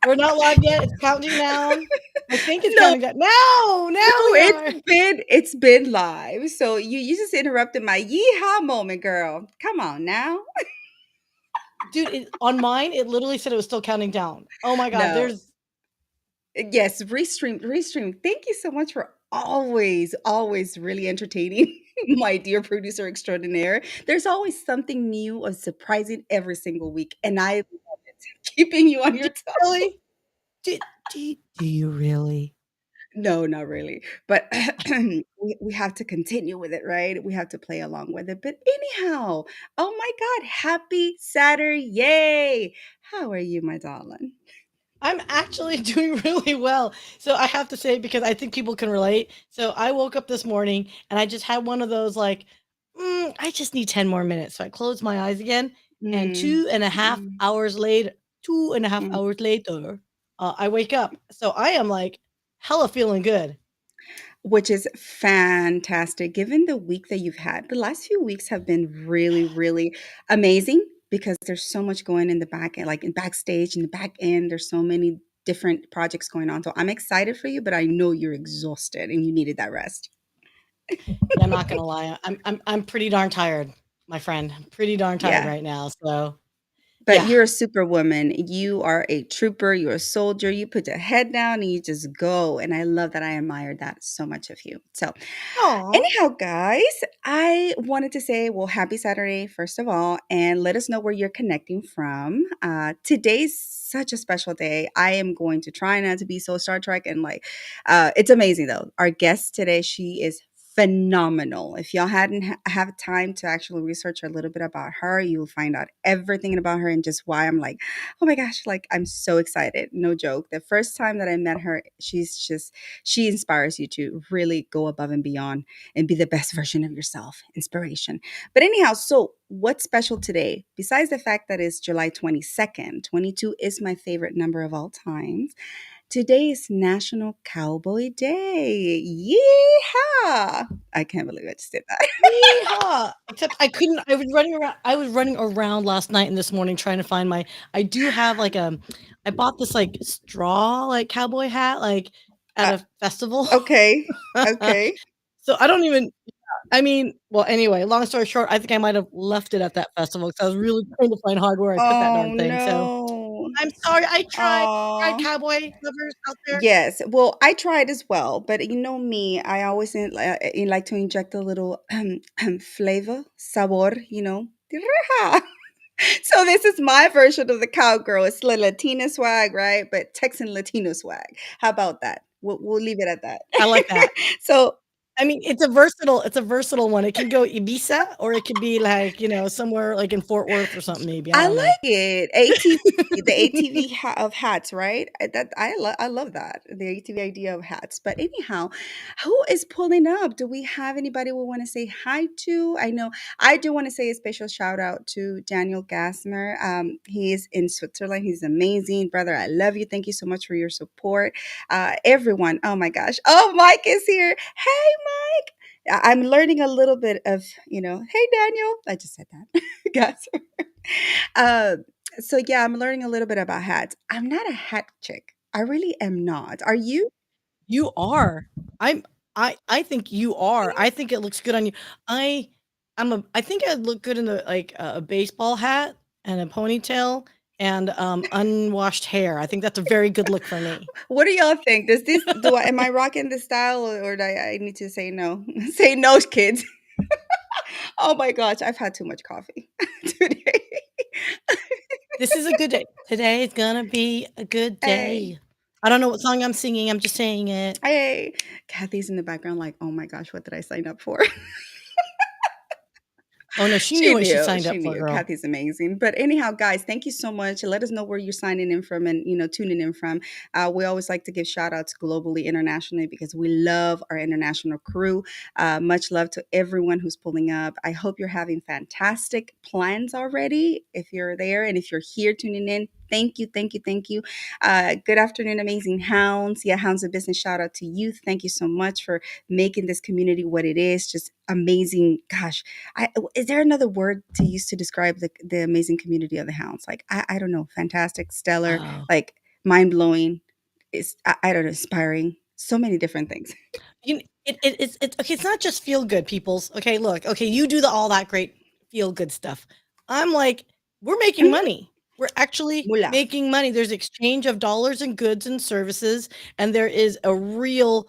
We're not live yet. It's counting down. I think it's No, counting down. Now no, we are. it's been live. So you just interrupted my yeehaw moment, girl. Come on now. Dude, on mine, it literally said it was still counting down. Oh my God. No. Yes, restream. Thank you so much for always really entertaining my dear producer extraordinaire. There's always something new or surprising every single week, and I love it. Keeping you on Do your you toes. really? Do you really? No, not really. But we have to continue with it, right? We have to play along with it. But anyhow, oh my God, happy Saturday. Yay. How are you, my darling? I'm actually doing really well. So I have to say, because I think people can relate. So I woke up this morning and I just had one of those like, I just need 10 more minutes. So I closed my eyes again, and Mm, mm, two and a half mm. hours later, I wake up. So I am like hella feeling good. Which is fantastic. Given the week that you've had, the last few weeks have been really, really amazing because there's so much going in the back end, like in backstage, in the back end. There's so many different projects going on. So I'm excited for you, but I know you're exhausted and you needed that rest. Yeah, I'm not gonna lie. I'm pretty darn tired, my friend. I'm pretty darn tired Yeah. right now. So But yeah. you're a superwoman. You are a trooper. You're a soldier. You put your head down and you just go. And I love that. I admire that so much of you. So, Aw. anyhow, guys, I wanted to say, well, happy Saturday, first of all, and let us know where you're connecting from. Today's such a special day. I am going to try not to be so Star Trek and like, it's amazing though. Our guest today, she is phenomenal. If y'all hadn't have time to actually research a little bit about her, you'll find out everything about her and just why I'm like, oh my gosh, like I'm so excited. No joke. The first time that I met her, she inspires you to really go above and beyond and be the best version of yourself. Inspiration. But anyhow, so what's special today? Besides the fact that it's July 22nd, 22 is my favorite number of all time. Today is National Cowboy Day. Yeehaw! I can't believe I just did that. Yeehaw! Except I couldn't. I was running around last night and this morning trying to find my. I do have like a. I bought this like straw like cowboy hat like at Uh, a festival. okay. Okay. So I don't even. I mean, well, anyway, long story short, I think I might have left it at that festival because I was really trying to find hard where I put that Oh darn thing. So no. I'm sorry. I tried. Tried Oh. cowboy lovers out there. Yes. Well, I tried as well, but you know me, I always like to inject a little flavor, sabor, you know. So this is my version of the cowgirl. It's the Latina swag, right? But Texan Latino swag. How about that? We'll leave it at that. I like that. So I mean, it's a versatile one. It can go Ibiza or it could be like, somewhere like in Fort Worth or something maybe, I I don't know. like it. ATV, the ATV of hats, right? I love that. The ATV idea of hats. But anyhow, who is pulling up? Do we have anybody we want to say hi to? I know I do want to say a special shout out to Daniel Gassmer. He is in Switzerland. He's amazing, brother. I love you. Thank you so much for your support. Everyone. Oh my gosh. Oh, Mike is here. Hey, Mike. I'm learning a little bit of, hey Daniel. I just said that. Guys. Uh, so yeah, I'm learning a little bit about hats. I'm not a hat chick. I really am not. Are you? You are. I'm I think you are. I think it looks good on you. I I think I'd look good in like a baseball hat and a ponytail and unwashed hair. I think that's a very good look for me. What do y'all think? Does this do I am I rocking this style or do I need to say no? Say no, kids. Oh my gosh, I've had too much coffee today. This is a good day. Today is gonna be a good Hey, day. I don't know what song I'm singing. I'm just saying it. hey. Kathy's in the background, like, oh my gosh, what did I sign up for? Oh no, she knew She what she knew. signed She up for, knew. girl. Kathy's amazing. But anyhow, guys, thank you so much. Let us know where you're signing in from and tuning in from. We always like to give shout outs globally, internationally, because we love our international crew. Much love to everyone who's pulling up. I hope you're having fantastic plans already. If you're there and if you're here tuning in, thank you, thank you, thank you. Good afternoon, amazing hounds. Yeah, Hounds of Business. Shout out to you. Thank you so much for making this community what it is. Just amazing. Gosh, is there another word to use to describe the amazing community of the hounds? Like I don't know, fantastic, stellar, Wow. like mind blowing. It's I don't know, inspiring. So many different things. It's okay. It's not just feel good, peoples. Okay, look. Okay, you do the all that great feel good stuff. I'm like, we're making Mhm. money. We're actually Mula. making money. There's exchange of dollars and goods and services, and there is a real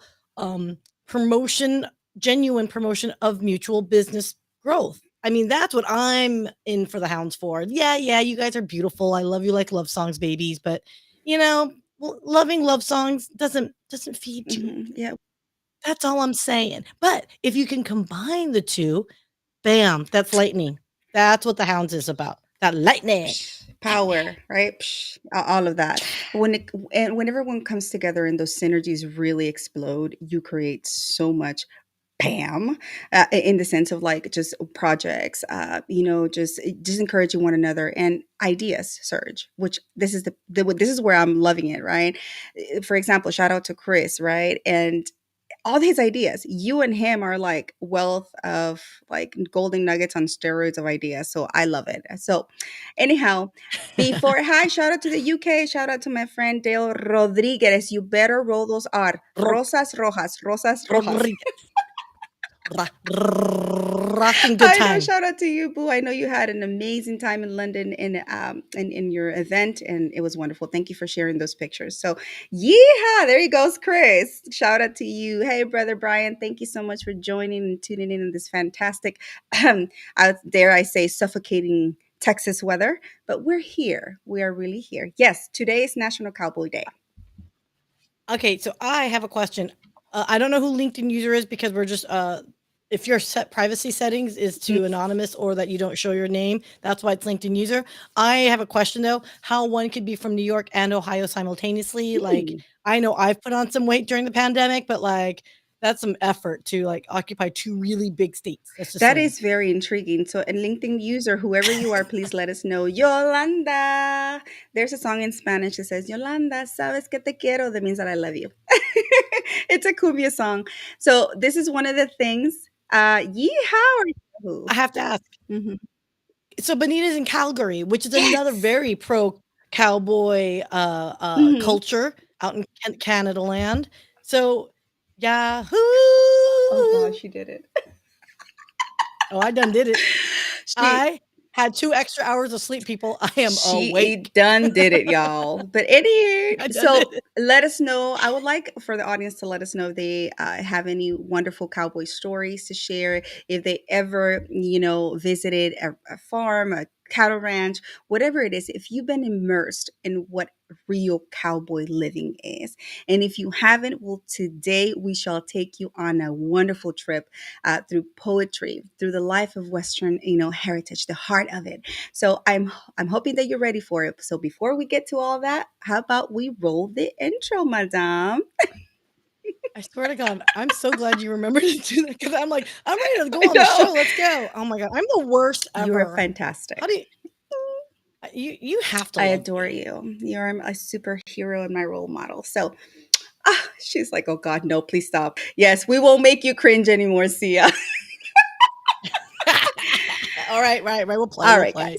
promotion, genuine promotion of mutual business growth. I mean, that's what I'm in for the hounds for. Yeah, yeah, you guys are beautiful. I love you like love songs, babies, but you know, loving love songs doesn't feed you. Yeah. That's all I'm saying. But if you can combine the 2, bam, that's lightning. That's what the Hounds is about. That lightning. Psh, Lightning. power, right? Psh, all of that. When everyone comes together and those synergies really explode, you create so much bam, in the sense of like just projects, just encouraging one another and ideas surge, which this is where I'm loving it, right? For example, shout out to Chris, right? And all his ideas, you and him are like wealth of like golden nuggets on steroids of ideas, so I love it. So anyhow, before hi, shout out to the UK, shout out to my friend Dale Rodriguez. You better roll those r Ro rosas rojas, rosas rojas. Rodriguez. Rocking good I know. time. Shout out to you, Boo. I know you had an amazing time in London in your event, and it was wonderful. Thank you for sharing those pictures. So, yeehaw! There he goes, Chris. Shout out to you. Hey, brother Brian. Thank you so much for joining and tuning in this fantastic, out dare I say, suffocating Texas weather. But we're here. We are really here. Yes, today is National Cowboy Day. Okay, so I have a question. I don't know who LinkedIn user is because we're just if your set privacy settings is to anonymous or that you don't show your name, that's why it's LinkedIn user. I have a question though, how one could be from New York and Ohio simultaneously. Like Hmm. I know I've put on some weight during the pandemic, but like that's some effort to like occupy 2 really big states. That's just That saying. is very intriguing. So, a LinkedIn user, whoever you are, please let us know. Yolanda. There's a song in Spanish that says, Yolanda, sabes que te quiero. That means that I love you. It's a cumbia song. So, this is one of the things. Yeehaw. Or I yahoo. have to ask. Mhm. So Bonita's in Calgary, which is another Yes. very pro cowboy Mhm. culture out in Canada land. So Yahoo! Oh, gosh, you did it. Oh, I done did it. She I had 2 extra hours of sleep, people. I am She awake. done did it, y'all. But anywho, I done did so it. let us know. I would like for the audience to let us know if they have any wonderful cowboy stories to share. If they ever, visited a farm, a cattle ranch, whatever it is. If you've been immersed in what real cowboy living is, and if you haven't, well, today we shall take you on a wonderful trip through poetry, through the life of Western, heritage, the heart of it. So I'm hoping that you're ready for it. So before we get to all that, how about we roll the intro, madame? I swear to God, I'm so glad you remembered to do that because I'm like, I'm ready to I go on the know. show. Let's go. Oh my God, I'm the worst You are ever. How do fantastic. you have to I love adore me. you. You're a superhero and my role model. So she's like, oh God, no, please stop. Yes, we won't make you cringe anymore, Sia. All right, right, right. We'll play. All We'll right, play.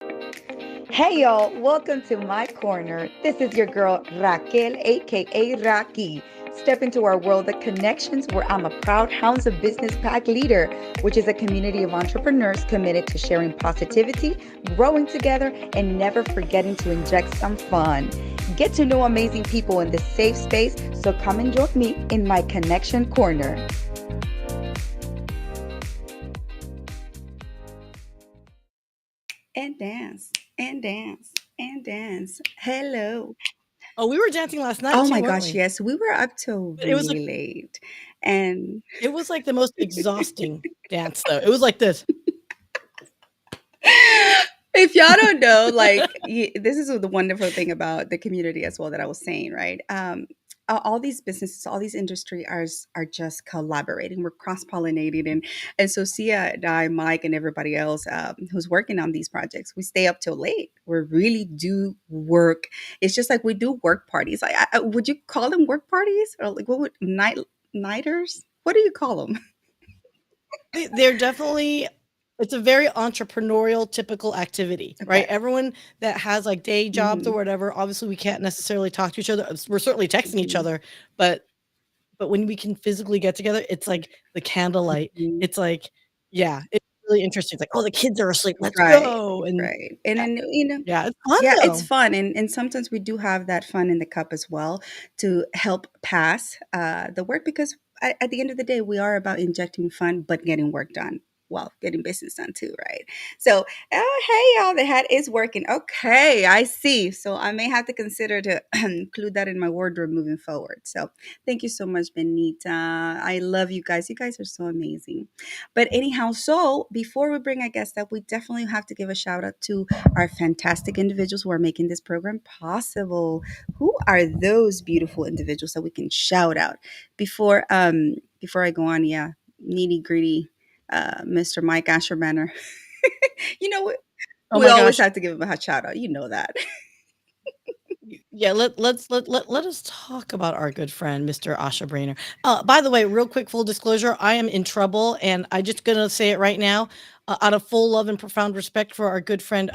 guys. Hey y'all, welcome to my corner. This is your girl Raquel, aka Raki. Step into our world of connections where I'm a proud Hounds of Business Pack leader, which is a community of entrepreneurs committed to sharing positivity, growing together, and never forgetting to inject some fun. Get to know amazing people in this safe space, so come and join me in my connection corner. And dance, and dance, and dance. Hello. Oh, we were dancing last night Oh too, my weren't gosh, we? yes. We were up till But really late. And it was like the most exhausting dance though. It was like this. if y'all don't know, like this is the wonderful thing about the community as well that I was saying, right? All these businesses, all these industry are just collaborating. We're cross pollinating, and so Sia and I, Mike, and everybody else who's working on these projects, we stay up till late. We really do work. It's just like we do work parties. Like, would you call them work parties or like what would nighters? What do you call them? They're definitely it's a very entrepreneurial typical activity, right? Okay. Everyone that has like day jobs or Mhm. whatever, obviously we can't necessarily talk to each other. We're certainly texting each Mhm. other, but when we can physically get together, it's like the candlelight. Mhm. It's like, yeah, it's really interesting. It's like, oh, the kids are asleep. Let's Right, go. And right. And uh, then, yeah, it's fun yeah, it's though. fun, and sometimes we do have that fun in the cup as well to help pass the work, because at the end of the day, we are about injecting fun but getting work done. Well, getting business done too, right? So, hey, y'all, the hat is working. Okay, I see. So I may have to consider to include that in my wardrobe moving forward. So, thank you so much, Benita. I love you guys. You guys are so amazing. But anyhow, so before we bring a guest up, we definitely have to give a shout out to our fantastic individuals who are making this program possible. Who are those beautiful individuals that we can shout out before I go on? Yeah, nitty gritty, Mr. Mike Asherbanner. You know what? Oh We my always gosh. have to give him a hot shout out. You know that. Yeah, let us talk about our good friend, Mr. Asha Brainer. By the way, real quick, full disclosure, I am in trouble, and I just gonna say it right now, out of full love and profound respect for our good friend,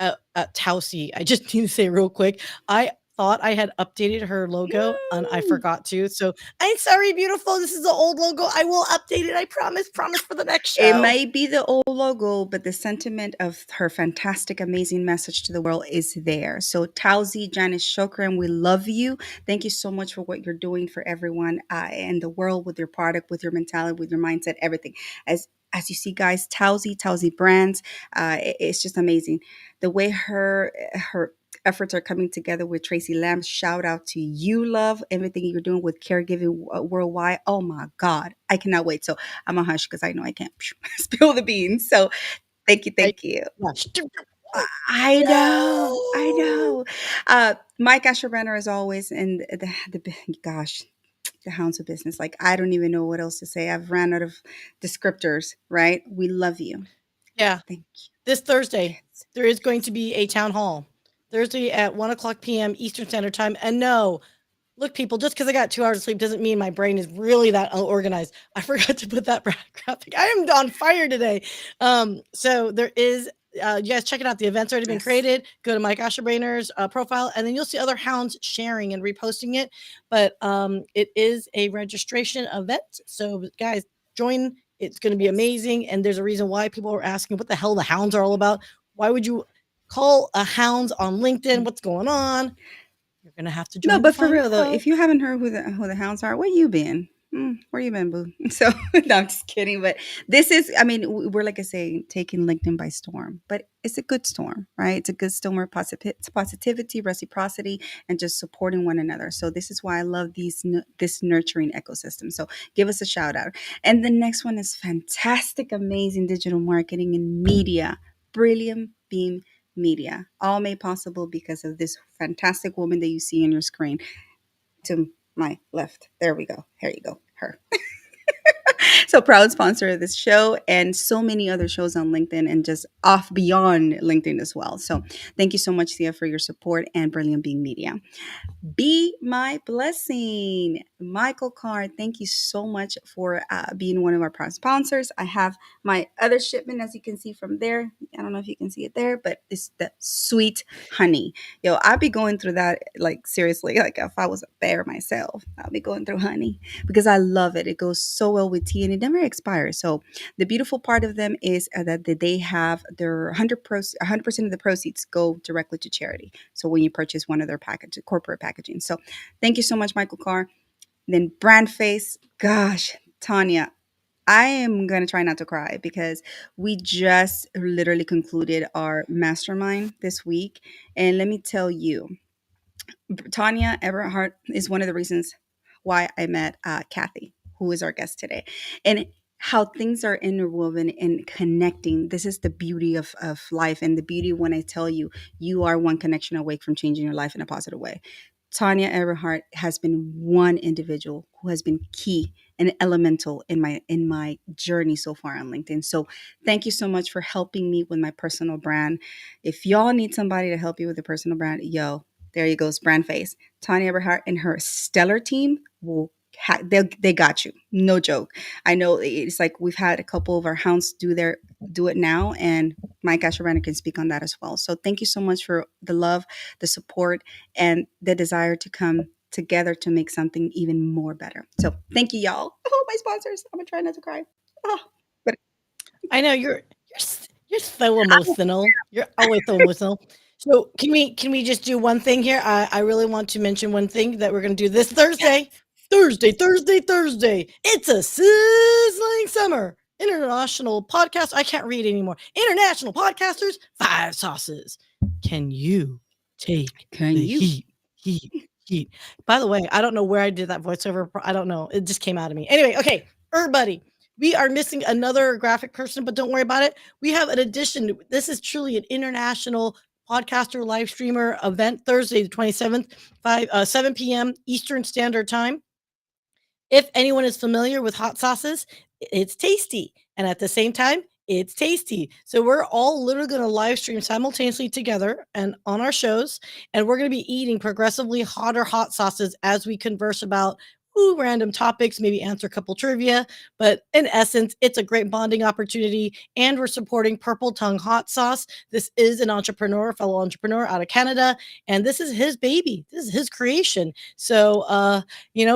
Tausi. I just need to say real quick, I thought I had updated her logo, and I Mm. forgot to. So I'm sorry, beautiful. This is the old logo. I will update it. I promise. Promise for the next It show. may be the old logo, but the sentiment of her fantastic, amazing message to the world is there. So, Tauzi, Janice Shokran, we love you. Thank you so much for what you're doing for everyone and the world with your product, with your mentality, with your mindset, everything. As you see, guys, Tauzi Brands, it's just amazing. The way her efforts are coming together with Tracy Lamb. Shout out to you, love, everything you're doing with caregiving worldwide. Oh my God, I cannot wait. So I'm a hush because I know I can't spill the beans. So thank you, I thank you. gosh. I know, I No. know. Mike Asherbanner, as always, and gosh, the hounds of business. Like, I don't even know what else to say. I've ran out of descriptors, right? We love you. Yeah. Thank This Thursday, you. there is going to be a town hall. Thursday at 1 o'clock p.m. Eastern Standard Time. And no, look, people, just because I got 2 hours of sleep doesn't mean my brain is really that unorganized. I forgot to put that graphic. I am on fire today. So there is, you guys check it out. The event's already been Yes. created. Go to Mike Asherbrainer's profile, and then you'll see other hounds sharing and reposting it. But it is a registration event. So, guys, join. It's going to be Yes. amazing. And there's a reason why people are asking what the hell the hounds are all about. Why would you call a hounds on LinkedIn? What's going on? You're gonna have to No, join to but for find real though, out. if you haven't heard who the hounds are, where you been? Where you been, boo? So no, I'm just kidding. But this is, I mean, we're like I say, taking LinkedIn by storm. But it's a good storm, right? It's a good storm of positivity, reciprocity, and just supporting one another. So this is why I love this nurturing ecosystem. So give us a shout out. And the next one is fantastic, amazing digital marketing and media. Brilliant Beam Media, all made possible because of this fantastic woman that you see on your screen to my left. There we go. Here you go. Her. So proud sponsor of this show and so many other shows on LinkedIn and just off beyond LinkedIn as well. So thank you so much, Syya, for your support and Brilliant Being Media. Be my blessing. Michael Carr, thank you so much for being one of our proud sponsors. I have my other shipment, as you can see from there. I don't know if you can see it there, but it's the sweet honey. Yo, I'd be going through that, like, seriously, like if I was a bear myself, I'll be going through honey because I love it. It goes so well with tea and it never expires. So the beautiful part of them is that they have their 100% of the proceeds go directly to charity. So when you purchase one of their corporate packaging. So thank you so much, Michael Carr. Then brand face, gosh, Tanya, I am going to try not to cry because we just literally concluded our mastermind this week. And let me tell you, Tanya Everhart is one of the reasons why I met Kathy, who is our guest today. And how things are interwoven and connecting. This is the beauty of life and the beauty when I tell you, you are one connection away from changing your life in a positive way. Tanya Everhart has been one individual who has been key and elemental in my journey so far on LinkedIn. So thank you so much for helping me with my personal brand. If y'all need somebody to help you with a personal brand, yo, there you goes, brand face. Tanya Everhart and her stellar team will they got you. No joke. I know it's like we've had a couple of our hounds do it now, and Mike Asherana can speak on that as well. So thank you so much for the love, the support, and the desire to come together to make something even more better. So thank you, y'all. Oh, my sponsors. I'm gonna try not to cry. Oh, but I know you're so emotional. You're always so emotional. So can we just do one thing here? I really want to mention one thing that we're gonna do this Thursday. Thursday. It's a sizzling summer. International podcast. I can't read anymore. International podcasters, 5 sauces. Can you take can the you? heat? By the way, I don't know where I did that voiceover. I don't know. It just came out of me. Anyway, okay, everybody. We are missing another graphic person, but don't worry about it. We have an addition. This is truly an international podcaster live streamer event Thursday, the 27th, 7 p.m. Eastern Standard Time. If anyone is familiar with hot sauces, it's tasty. And at the same time, it's tasty. So we're all literally going to live stream simultaneously together and on our shows. And we're going to be eating progressively hotter hot sauces as we converse about random topics, maybe answer a couple trivia. But in essence, it's a great bonding opportunity. And we're supporting Purple Tongue Hot Sauce. This is an fellow entrepreneur out of Canada. And this is his baby. This is his creation. So,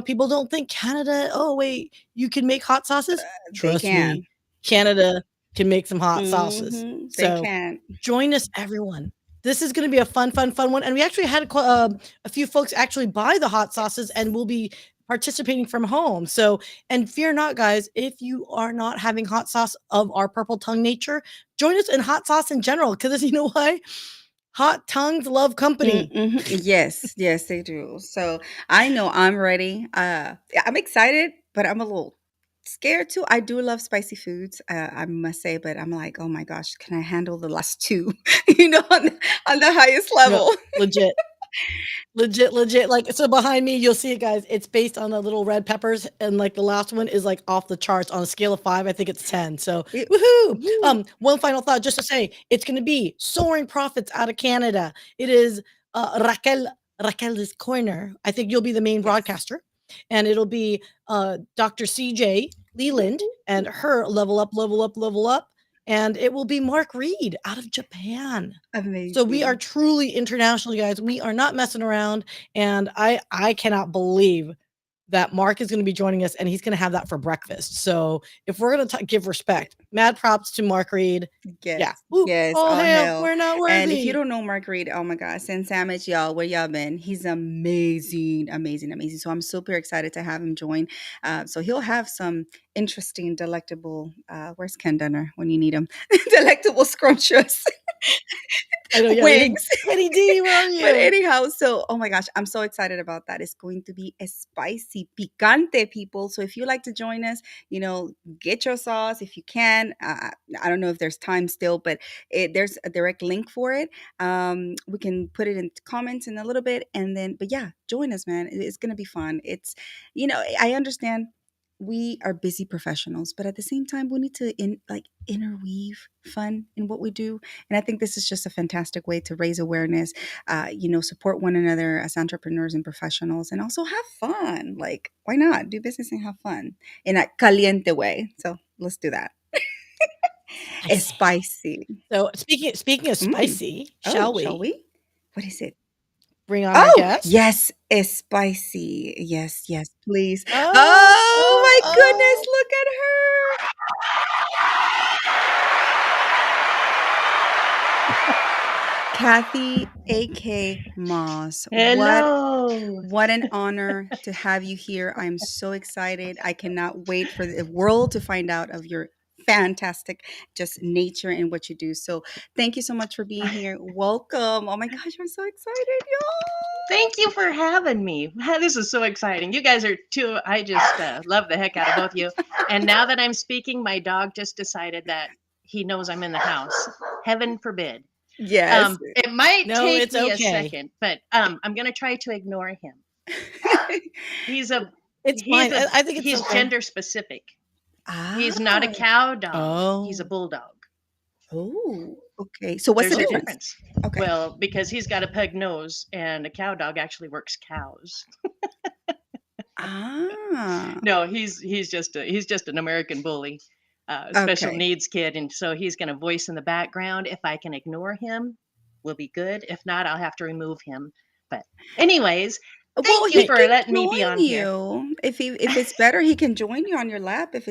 people don't think Canada, oh, wait, you can make hot sauces? They Trust can. me, Canada can make some hot sauces. They So can. join us, everyone. This is going to be a fun one. And we actually had a few folks actually buy the hot sauces and we'll be participating from home. So, and fear not, guys, if you are not having hot sauce of our purple tongue nature, join us in hot sauce in general. Because you know why? Hot tongues love company. Yes, they do. So I know I'm ready. I'm excited, but I'm a little scared too. I do love spicy foods, I must say, but I'm like, oh my gosh, can I handle the last two? On the highest No, level. legit. Legit. Like, so behind me, you'll see it, guys. It's based on the little red peppers, and like the last one is like off the charts on a scale of 5. I think it's 10. So, woohoo! Woo. One final thought, just to say, it's going to be soaring profits out of Canada. It is Raquel's Corner. I think you'll be the main Yes. broadcaster, and it'll be Dr. CJ Leland and her level up, and it will be Mark Reed out of Japan. Amazing. So we are truly international, guys. We are not messing around, and I cannot believe that Mark is going to be joining us, and he's going to have that for breakfast. So if we're going to give respect, mad props to Mark Reed. Yes. Yeah. Ooh, Yes. all All hail, hell. we're not worthy. And if you don't know Mark Reed, oh my God, send sandwich, y'all. Where y'all been? He's amazing. So I'm super excited to have him join. So he'll have some interesting, delectable. Where's Ken Dunner when you need him? Delectable, scrumptious I know, yeah, wings. Kenny D, where are you? But anyhow, so oh my gosh, I'm so excited about that. It's going to be a spicy, picante, people. So if you like to join us, get your sauce if you can. I don't know if there's time still, but there's a direct link for it. We can put it in comments in a little bit, and then, but yeah, join us, man. It's gonna be fun. It's, I understand we are busy professionals, but at the same time, we need to interweave fun in what we do. And I think this is just a fantastic way to raise awareness, support one another as entrepreneurs and professionals, and also have fun. Like, why not do business and have fun in a caliente way? So let's do that. It's spicy. So speaking of spicy, shall we? What is it? Bring on our guest? Yes, it's spicy. Yes, please. Oh, My goodness, look at her. Kathy, A.K. Moss. Hello. What an honor to have you here. I'm so excited. I cannot wait for the world to find out of your fantastic just nature and what you do. So thank you so much for being here. Welcome. Oh my gosh, I'm so excited, y'all. Thank you for having me. This is so exciting. You guys are too, I just love the heck out of both of you. And now that I'm speaking, my dog just decided that he knows I'm in the house. Heaven forbid. Yes. It might take me okay. a second, but I'm going to try to ignore him. He's fine. I think he's okay. gender specific. He's not a cow dog. Oh. He's a bulldog. Oh, okay. So what's There's the a difference? Okay. Well, because he's got a pug nose and a cow dog actually works cows. Ah, No, he's just an American bully, special okay. needs kid, and so he's going to voice in the background. If I can ignore him, we'll be good. If not, I'll have to remove him. But anyways, Well, thank you he Hey, for can letting me be join on here. you. If it's better, he can join you on your lap if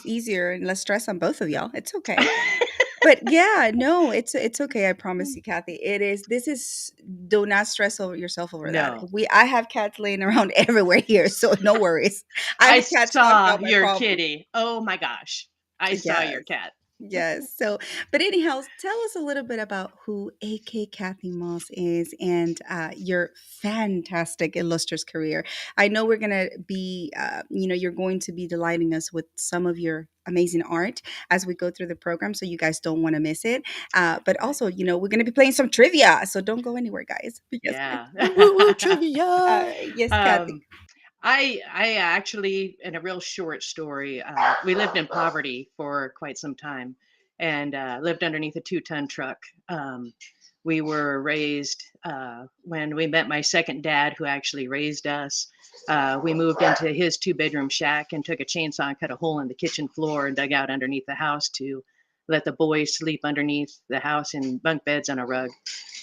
easier and less stress on both of y'all. It's okay. But yeah, no, it's okay. I promise you, Kathy. It is. This is. Do not stress over yourself over that. No, I have cats laying around everywhere here, so no worries. I I have cats knocked saw out my your problem. kitty. Oh my gosh, I saw your Yes. cat. Yes. So, but anyhow, tell us a little bit about who AK Kathy Moss is and your fantastic illustrious career. I know we're going to be, you're going to be delighting us with some of your amazing art as we go through the program. So you guys don't want to miss it. But also, we're going to be playing some trivia. So don't go anywhere, guys. Because, Yeah. woo woo woo trivia. yes, Kathy. um, I actually, in a real short story, we lived in poverty for quite some time, and lived underneath a 2-ton truck. We were raised when we met my second dad, who actually raised us. We moved into his 2-bedroom shack and took a chainsaw and cut a hole in the kitchen floor and dug out underneath the house to let the boys sleep underneath the house in bunk beds on a rug.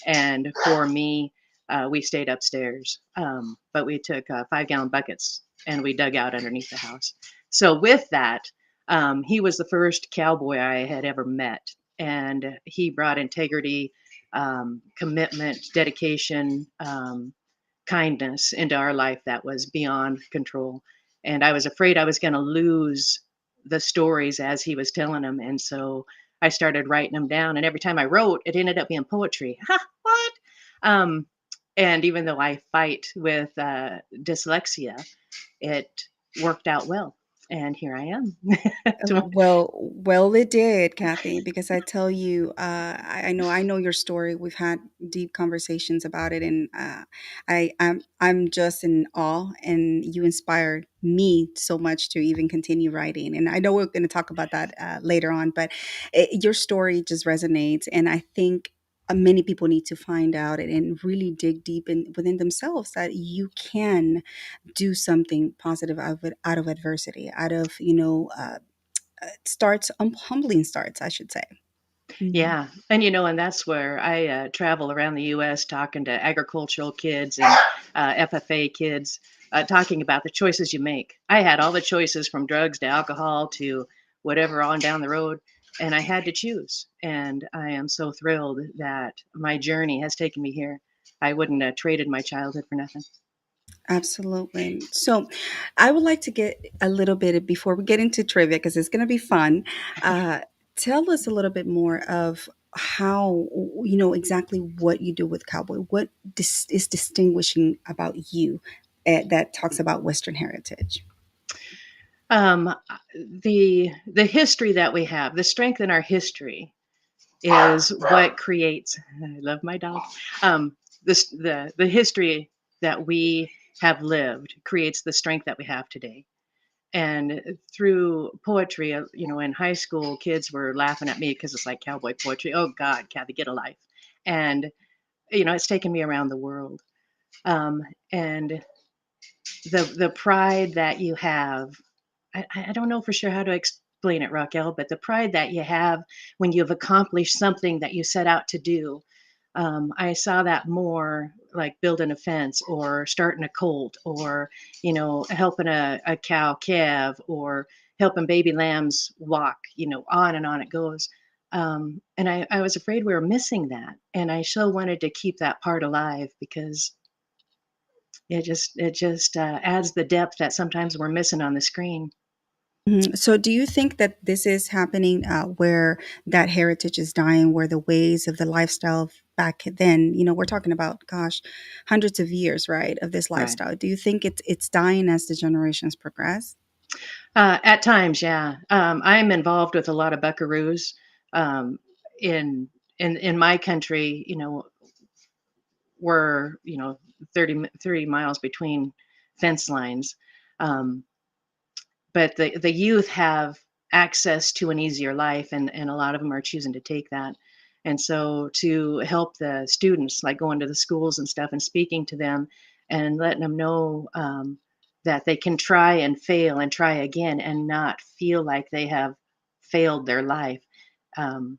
And for me, we stayed upstairs, but we took 5-gallon buckets and we dug out underneath the house. So with that, he was the first cowboy I had ever met, and he brought integrity, commitment, dedication, kindness into our life that was beyond control. And I was afraid I was going to lose the stories as he was telling them, and so I started writing them down. And every time I wrote, it ended up being poetry. Ha! What? Um, and even though I fight with dyslexia, it worked out well. And here I am. Well, it did, Kathy, because I tell you, I know your story. We've had deep conversations about it, and I'm just in awe, and you inspired me so much to even continue writing. And I know we're going to talk about that later on, but your story just resonates, and I think. Many people need to find out and really dig deep within themselves that you can do something positive out of adversity, out of starts humbling starts, I should say. Mhm. Yeah, and and that's where I travel around the U.S. talking to agricultural kids and FFA kids, talking about the choices you make. I had all the choices from drugs to alcohol to whatever on down the road, and I had to choose. And I am so thrilled that my journey has taken me here. I wouldn't have traded my childhood for nothing. Absolutely. So, I would like to get a little bit before we get into trivia because it's going to be fun. Uh, Tell us a little bit more of how exactly what you do with Cowboy. What is distinguishing about you that talks about Western heritage? Um, the history that we have, the strength in our history, is what creates. I love my dog. This the history that we have lived creates the strength that we have today. And through poetry, in high school, kids were laughing at me because it's like cowboy poetry. Oh God, Kathy, get a life. And it's taken me around the world. Um, and the pride that you have, I don't know for sure how to explain it, Raquel, but the pride that you have when you've accomplished something that you set out to do. I saw that more like building a fence or starting a colt or, helping a cow calve or helping baby lambs walk, on and on it goes. And I was afraid we were missing that. And I so wanted to keep that part alive because it just adds the depth that sometimes we're missing on the screen. Mhm. So, do you think that this is happening where that heritage is dying, where the ways of the lifestyle of back then, we're talking about, gosh, hundreds of years, right, of this Right. lifestyle? Do you think it's dying as the generations progress? At times, yeah. I'm involved with a lot of buckaroos. Um, in my country, we're 30 miles between fence lines, um, but the youth have access to an easier life, and a lot of them are choosing to take that. And so, to help the students, like going to the schools and stuff and speaking to them and letting them know. that they can try and fail and try again and not feel like they have failed their life. Um,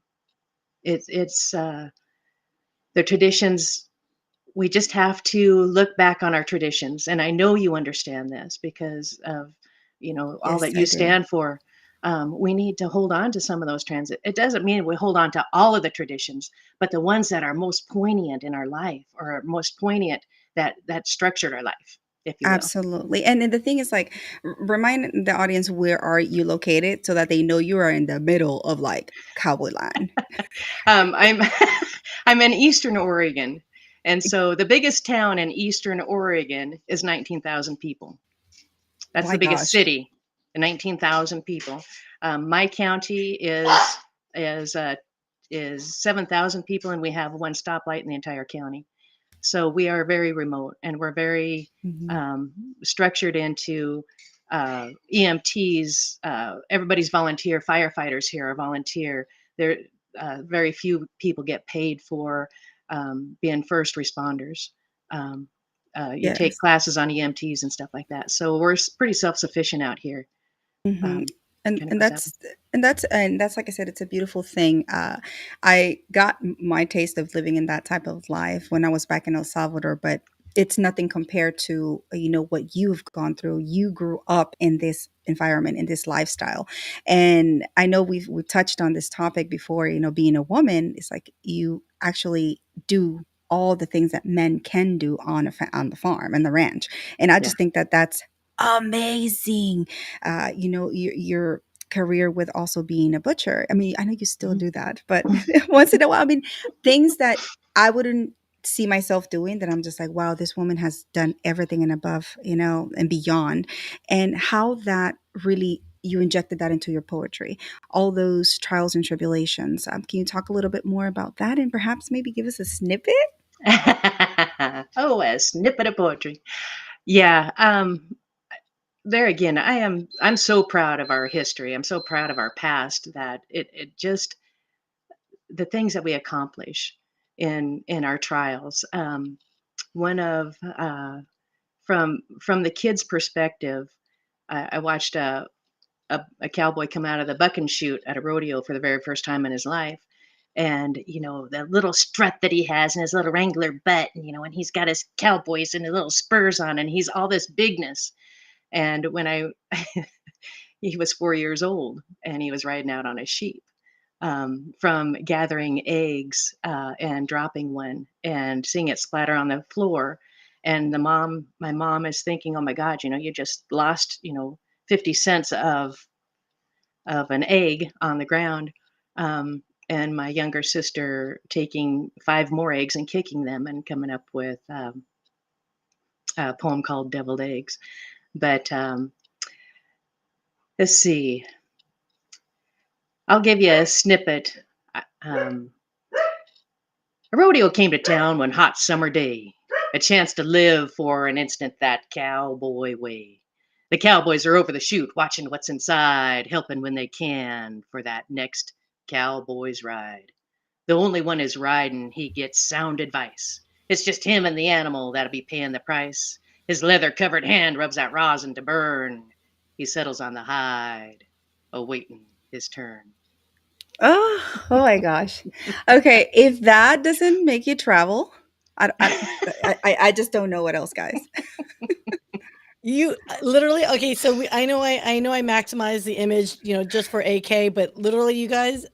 it's the traditions. We just have to look back on our traditions, and I know you understand this because of all Yes, that I you do. stand for. We need to hold on to some of those trends. It doesn't mean we hold on to all of the traditions, but the ones that are most poignant in our life, or most poignant that structured our life, if you will. Absolutely. And then the thing is, like, remind the audience, where are you located, so that they know you are in the middle of like cowboy land. I'm I'm in Eastern Oregon, and so the biggest town in Eastern Oregon is 19,000 people. That's My the biggest gosh. city, 19,000 people. My county is uh, is 7,000 people, and we have one stoplight in the entire county. So we are very remote, and we're very Mhm. um, structured into EMTs. Everybody's volunteer. Firefighters here are volunteer. There, very few people get paid for being first responders. Um, you take Yes. classes on EMTs and stuff like that. So we're pretty self sufficient out here. Mhm. Um, And kind of and goes happen. that's like I said, it's a beautiful thing. I got my taste of living in that type of life when I was back in El Salvador, but it's nothing compared to, what you've gone through. You grew up in this environment, in this lifestyle, and I know we've touched on this topic before. Being a woman, it's like you actually do all the things that men can do on the farm and the ranch, and I Yeah. just think that that's amazing. Your career with also being a butcher. I mean, I know you still Mhm. do that, but once in a while, I mean, things that I wouldn't see myself doing, that I'm just like, wow, this woman has done everything and above, and beyond. And how that really, you injected that into your poetry, all those trials and tribulations. Can you talk a little bit more about that, and perhaps maybe give us a snippet? Oh, a snippet of poetry. Yeah. There again, I'm so proud of our history. I'm so proud of our past that it just the things that we accomplish in our trials. One of from the kids' perspective, I watched a cowboy come out of the buck and shoot at a rodeo for the very first time in his life. And the little strut that he has and his little wrangler butt, and he's got his cowboys and his little spurs on, and he's all this bigness. And when I he was 4 years old, and he was riding out on a sheep, from gathering eggs and dropping one and seeing it splatter on the floor. And my mom is thinking, oh my God, you just lost, 50 cents of an egg on the ground. And my younger sister taking 5 more eggs and kicking them and coming up with a poem called Deviled Eggs. But let's see, I'll give you a snippet. Um, A rodeo came to town one hot summer day, a chance to live for an instant that cowboy way. The cowboys are over the chute, watching what's inside, helping when they can for that next cowboy's ride. The only one is riding, he gets sound advice. It's just him and the animal that'll be paying the price. His leather covered hand rubs that rosin to burn. He settles on the hide, awaiting his turn. Oh my gosh. Okay, if that doesn't make you travel, I just don't know what else, guys. You literally okay, so I know I maximize the image, just for AK, but literally, you guys,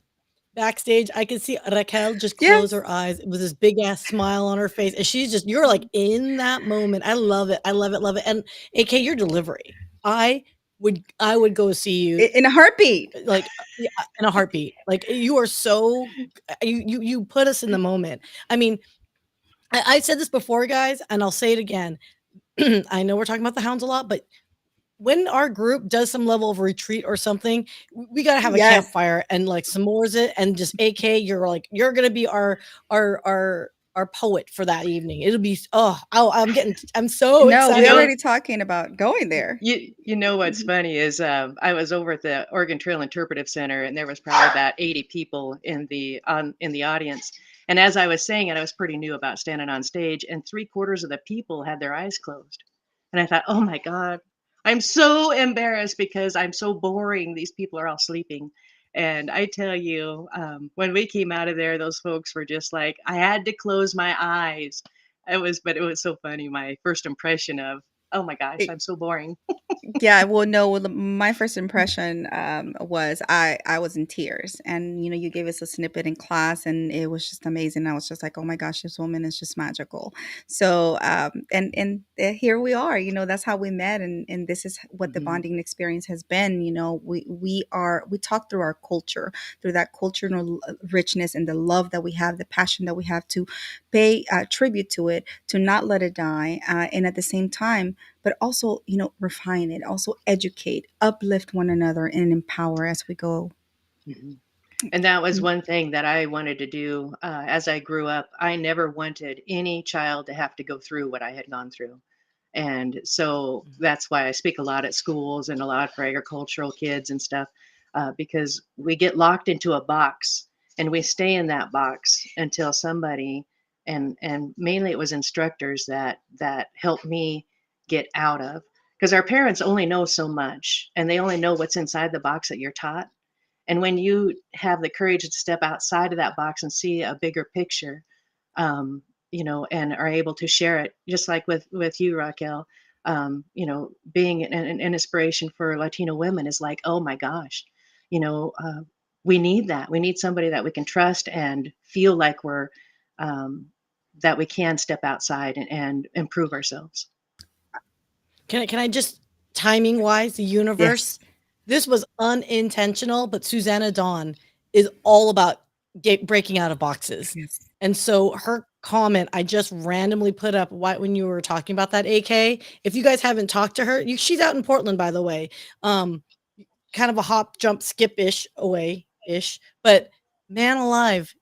backstage, I could see Raquel just close Yes. her eyes with this big ass smile on her face, and you're like in that moment. I love it. I love it, love it. And AK, your delivery, I would go see you In a heartbeat. like yeah, in a heartbeat. Like you are so you put us in the moment. I mean, I said this before, guys, and I'll say it again. I know we're talking about the hounds a lot, but when our group does some level of retreat or something, we gotta have a Yes. campfire and like s'mores it, and just AK, you're gonna be our poet for that evening. It'll be I'm so No, You we're excited. know, already talking about going there. you know what's Mhm. funny is I was over at the Oregon Trail Interpretive Center, and there was probably about 80 people in the audience. And as I was saying it, I was pretty new about standing on stage, and 3/4 of the people had their eyes closed. And I thought, oh my God, I'm so embarrassed because I'm so boring. These people are all sleeping. And I tell you, when we came out of there, those folks were just like, I had to close my eyes. But it was so funny. My first impression of, oh my gosh, I'm so boring. Yeah, well, no, well, my first impression was I was in tears, and you gave us a snippet in class, and it was just amazing. I was just like, oh my gosh, this woman is just magical. So, and here we are. That's how we met, and this is what the Mhm. bonding experience has been. We talk through our culture, through that cultural richness and the love that we have, the passion that we have to pay tribute to it, to not let it die, and at the same time but also, refine it, also educate, uplift one another, and empower as we go. Mhm. And that was Mm. one thing that I wanted to do as I grew up. I never wanted any child to have to go through what I had gone through. And so that's why I speak a lot at schools and a lot for agricultural kids and stuff, because we get locked into a box and we stay in that box until somebody, and mainly it was instructors that helped me get out of, because our parents only know so much and they only know what's inside the box that you're taught. And when you have the courage to step outside of that box and see a bigger picture, and are able to share it, just like with you, Raquel, being an inspiration for Latino women is like, oh my gosh, you know, uh, we need that. We need somebody that we can trust and feel like um, that we can step outside and improve ourselves. Can I just timing wise, the Yes. universe, this was unintentional, but Susanna Dawn is all about breaking out of boxes. Yes. And so her comment, I just randomly put up when you were talking about that AK. If you guys haven't talked to her, she's out in Portland, by the way. Um, kind of a hop, jump, skip ish away ish, but man alive,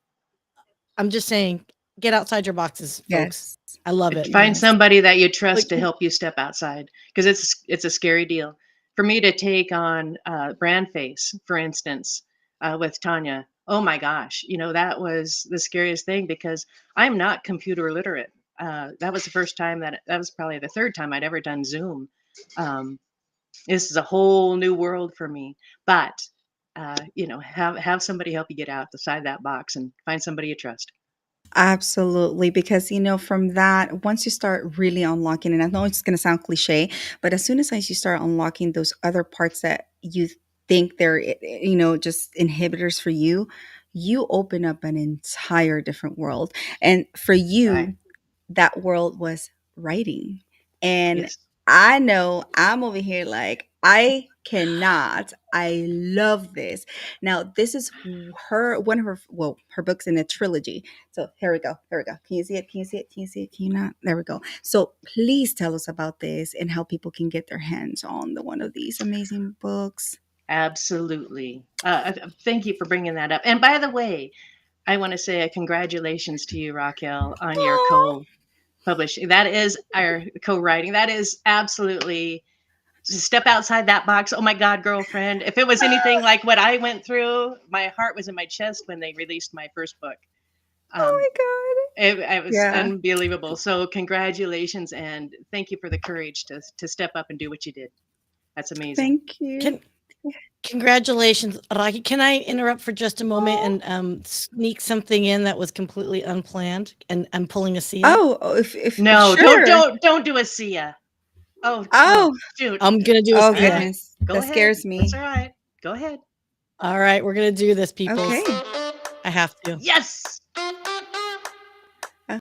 I'm just saying, get outside your boxes, folks. Yes. I love it. Find Yes. somebody that you Like, trust to help you step outside, because it's a scary deal. For me to take on brand face, for instance, with Tanya, oh my gosh, that was the scariest thing because I'm not computer literate. That was the first time that was probably the third time I'd ever done Zoom. Um, this is a whole new world for me, but have somebody help you get outside that box and find somebody you trust. Absolutely, because from that, once you start really unlocking, and I know it's going to sound cliche, but as soon as you start unlocking those other parts that you think they're, just inhibitors for you, you open up an entire different world. And for Right. you, that world was writing. And Yes. I know I'm over here like, I cannot. I love this. Now, this is one of her, well, her books in a trilogy. So here we go. Here we go. Can you see it? Can you see it? Can you see it? Can you not? There we go. So please tell us about this and how people can get their hands on one of these amazing books. Absolutely. Thank you for bringing that up. And by the way, I want to say a congratulations to you, Raquel, on your Oh, co-publishing. That is our co-writing. That is absolutely step outside that box. Oh my God, girlfriend. If it was anything like what I went through, my heart was in my chest when they released my first book. oh Um, my God. it was Yeah. unbelievable. So congratulations and thank you for the courage to step up and do what you did. That's amazing. Thank you. can congratulations, Rocky. Can I interrupt for just a moment Oh, and sneak something in that was completely unplanned? And I'm pulling a Sia. if No, sure. don't do a Sia. Oh, Oh, shoot. I'm gonna do a oh All right. Sia. goodness. Go That ahead. scares That's me. all right. Go ahead. All right, we're gonna do this, Okay. peoples. I have to. Yes. Uh,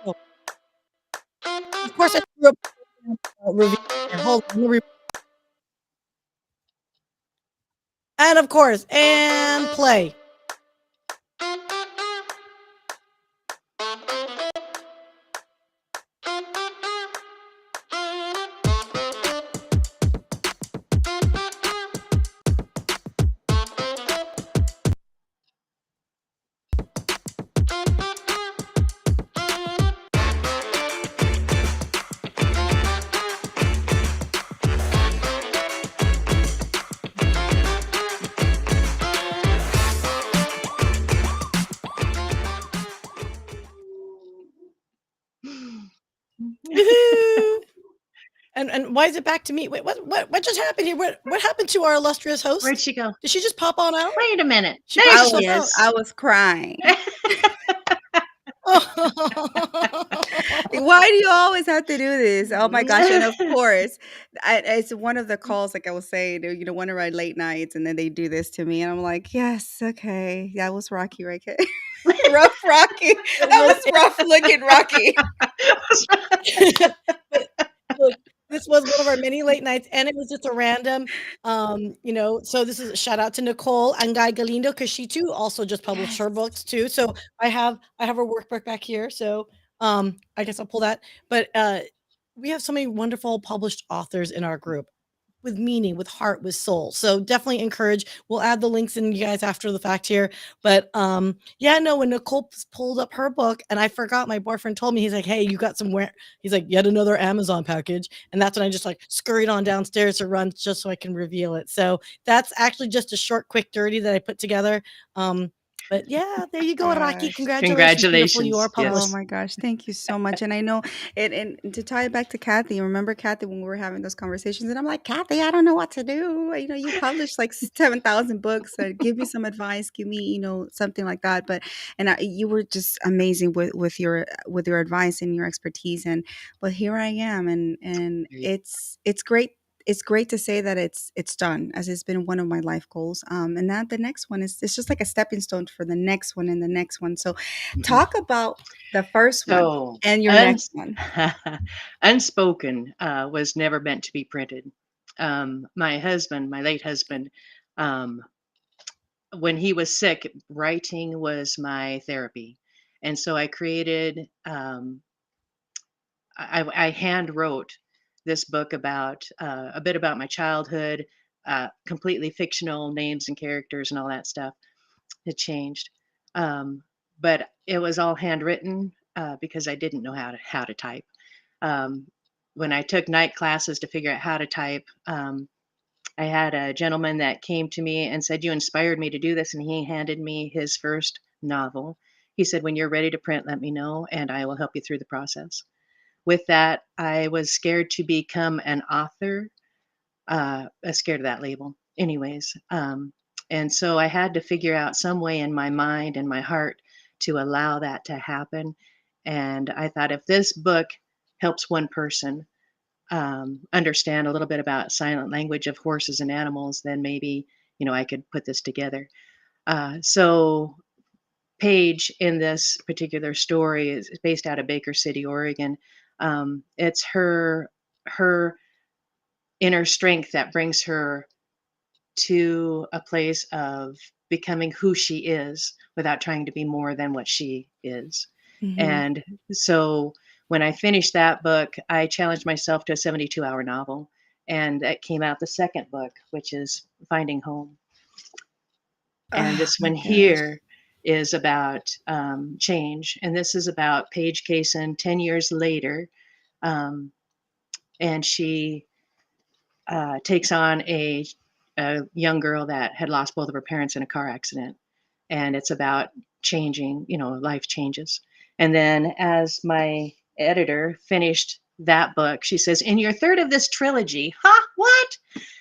Oh, of course, I threw up review here. Hold on. And of course, and play. And why is it back to me? Wait, what just happened here? What happened to our illustrious Where'd host? she go? Did she just pop on out? Wait a minute. She There popped I herself she was out. I is. was crying. Oh. Why do you always have to do this? Oh my gosh! And of course, it's one of the calls. Like I was saying, one of our late nights, and then they do this to me, and I'm like, yes, okay, that was Rocky, right? Rough Rocky. It That was was rough looking Rocky. but look, this was one of our many late nights, and it was just a random, so this is a shout out to Nicole Angay Galindo because she too also just published her Yes. books too. So I have her workbook back here. So I guess I'll pull that. But we have so many wonderful published authors in our group with meaning, with heart, with soul. So definitely encourage. We'll add the links in you guys after the fact here. But yeah, no, when Nicole pulled up her book and I forgot, my boyfriend told me, he's like, hey, you got somewhere. He's like, yet another Amazon package. And that's when I just like scurried on downstairs to run just so I can reveal it. So that's actually just a short, quick, dirty that I put together. But yeah, there you go, Raki. Gosh. Congratulations, beautiful. You are Congratulations. Oh published. Yes. my gosh, thank you so much. And I know and to tie it back to Kathy, remember Kathy when we were having those conversations and I'm like, Kathy, I don't know what to do. You published like 7,000 books. Give me some advice, give me, something like that. But you were just amazing with your advice and your expertise. But here I am, and it's great. It's great to say that it's done, as it's been one of my life goals. And now the next one is, it's just like a stepping stone for the next one and the next one. So talk about the first one So, and your next uns- one. Unspoken was never meant to be printed. My husband, my late husband, um, when he was sick, writing was my therapy. And so I created, I hand wrote this book about a bit about my childhood, completely fictional names and characters and all that stuff. It changed. Um, but it was all handwritten because I didn't know how to type. Um, when I took night classes to figure out how to type, I had a gentleman that came to me and said, "You inspired me to do this." And he handed me his first novel. He said, "When you're ready to print, let me know and I will help you through the process." With that, I was scared to become an author, scared of that label, anyways. And so I had to figure out some way in my mind and my heart to allow that to happen. And I thought, if this book helps one person understand a little bit about silent language of horses and animals, then maybe I could put this together. So Paige in this particular story is based out of Baker City, Oregon. It's her inner strength that brings her to a place of becoming who she is without trying to be more than what she is. Hmm. And so when I finished that book, I challenged myself to a 72-hour novel. And that came out the second book, which is Finding Home. And Oh this my one gosh. here is about change. And this is about Paige Cason 10 years later. Um, and she takes on a young girl that had lost both of her parents in a car accident. And it's about changing, life changes. And then as my editor finished that book, she says, "In your third of this trilogy," huh, what?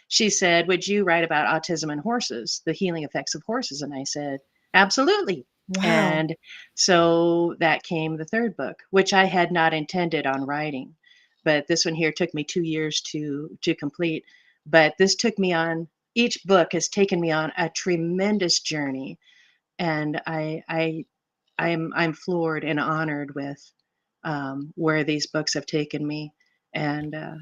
She said, "Would you write about autism and horses, the healing effects of horses?" And I said, "Absolutely." Wow. And so that came the third book, which I had not intended on writing. But this one here took me 2 years to complete. But this took me on, each book has taken me on a tremendous journey. And I'm floored and honored with where these books have taken me. And Oh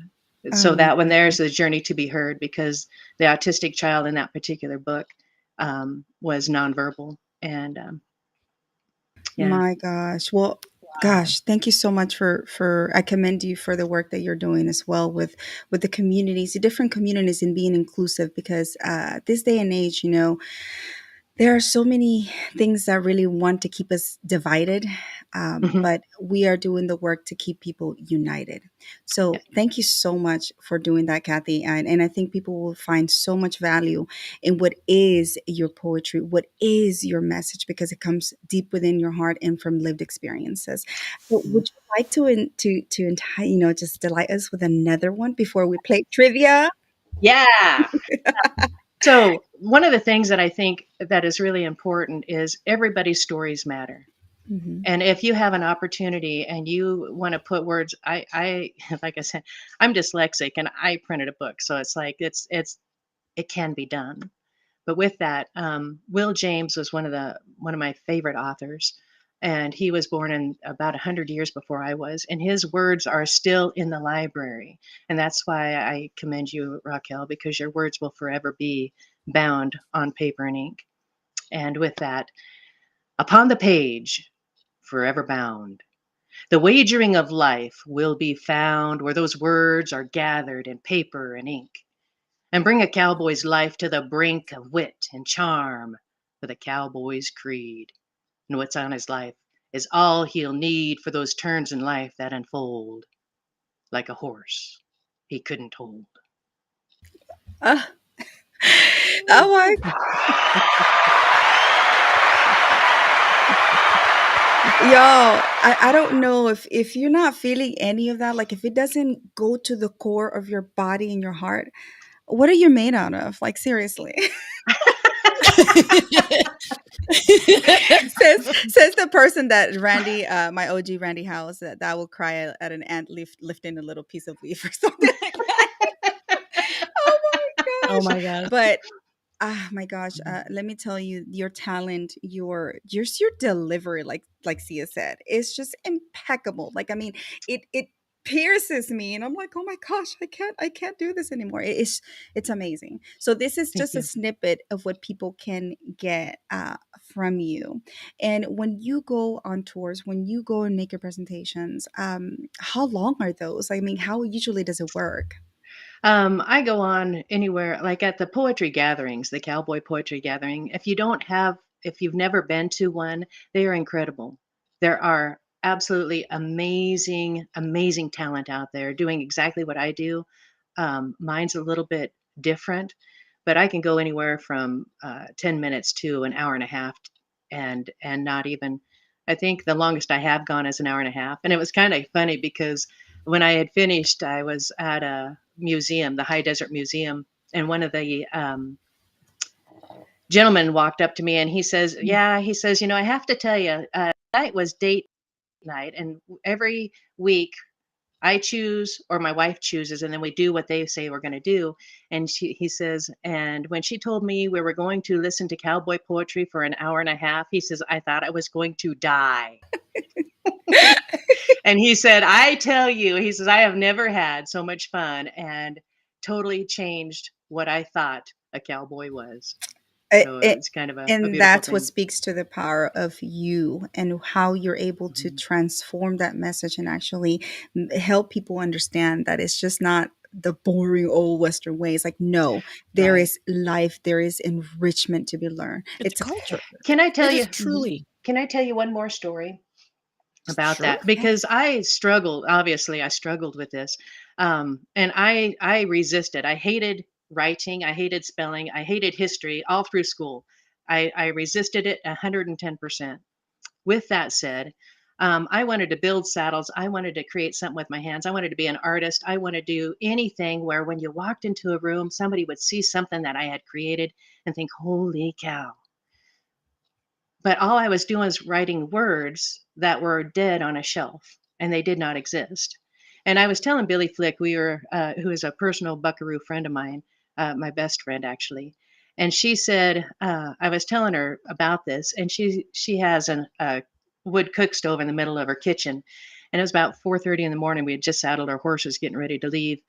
so my that when there's goodness. a journey to be heard, because the autistic child in that particular book was nonverbal. And yeah. My gosh. Well, Wow. gosh, thank you so much for I commend you for the work that you're doing as well with the communities, the different communities, and being inclusive, because this day and age, there are so many things that really want to keep us divided. Mhm. but we are doing the work to keep people united. Yeah. So thank you so much for doing that, Kathy. And I think people will find so much value in what is your poetry, what is your message, because it comes deep within your heart and from lived experiences. So would you like just delight us with another one before we play trivia? Yeah. So one of the things that I think that is really important is everybody's stories matter. Hmm. And if you have an opportunity and you want to put words, like I said, I'm dyslexic and I printed a book, so it's like it can be done. But with that, Will James was one of my favorite authors, and he was born in about 100 years before I was, and his words are still in the library, and that's why I commend you, Raquel, because your words will forever be bound on paper and ink. And with that, upon the page, forever bound. The wagering of life will be found where those words are gathered in paper and ink, and bring a cowboy's life to the brink of wit and charm with a cowboy's creed. And what's on his life is all he'll need for those turns in life that unfold like a horse he couldn't hold. Ah, oh my, yo, I don't know if you're not feeling any of that, like if it doesn't go to the core of your body and your heart, what are you made out of? Like seriously. Says the person that Randy, my OG Randy House, that will cry at an ant lifting a little piece of leaf or something like that. Oh my Oh gosh. my gosh. But ah, my gosh, let me tell you, your talent, just your delivery, like Sia said, is just impeccable. Like, I mean, it pierces me, and I'm like, oh my gosh, I can't do this anymore. It's amazing. So this is Thank just a you. snippet of what people can get from you. And when you go on tours, when you go and make your presentations, how long are those? I mean, how usually does it work? I go on anywhere, like at the poetry gatherings, the Cowboy Poetry Gathering. If you've never been to one, they are incredible. There are absolutely amazing, amazing talent out there doing exactly what I do. Mine's a little bit different, but I can go anywhere from 10 minutes to an hour and a half, and not even. I think the longest I have gone is an hour and a half, and it was kind of funny because when I had finished, I was at a museum, the High Desert Museum, and one of the gentlemen walked up to me and he says, "Yeah," he says, "I have to tell you, tonight was date night, and every week I choose or my wife chooses, and then we do what they say we're going to do." And he says, "And when she told me we were going to listen to cowboy poetry for an hour and a half, he says, I thought I was going to die." And he said, "I tell you," he says, "I have never had so much fun and totally changed what I thought a cowboy was." So It, it's kind of a and beautiful that's what thing. speaks to the power of you and how you're able to Mhm. transform that message and actually help people understand that it's just not the boring old western ways. Like, no, there Right. is life, there is enrichment to be learned. It's It's a culture. pleasure. Can I tell It is you? Mhm. truly. Can I tell you one more story about Sure, that? yeah. Because I struggled. Obviously, I struggled with this, and I resisted. I hated writing. I hated spelling. I hated history all through school. I resisted it 110%. With that said, I wanted to build saddles. I wanted to create something with my hands. I wanted to be an artist. I want to do anything where when you walked into a room, somebody would see something that I had created and think, holy cow. But all I was doing was writing words that were dead on a shelf and they did not exist. And I was telling Billy Flick, who is a personal buckaroo friend of mine, my best friend actually. And she said, I was telling her about this, and she has a wood cook stove in the middle of her kitchen, and it was about 4:30 in the morning. We had just saddled our horses, getting ready to leave,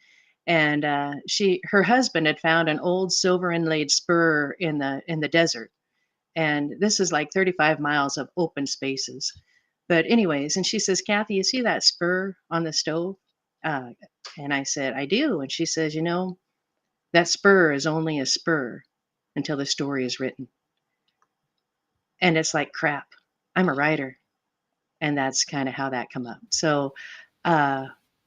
and her husband had found an old silver inlaid spur in the desert, and this is like 35 miles of open spaces. But anyways, and she says, "Kathy, you see that spur on the stove?" Uh, and I said, "I do." And she says, that spur is only a spur until the story is written. And it's like, crap, I'm a writer. and that's kind of how that come up. So, uh,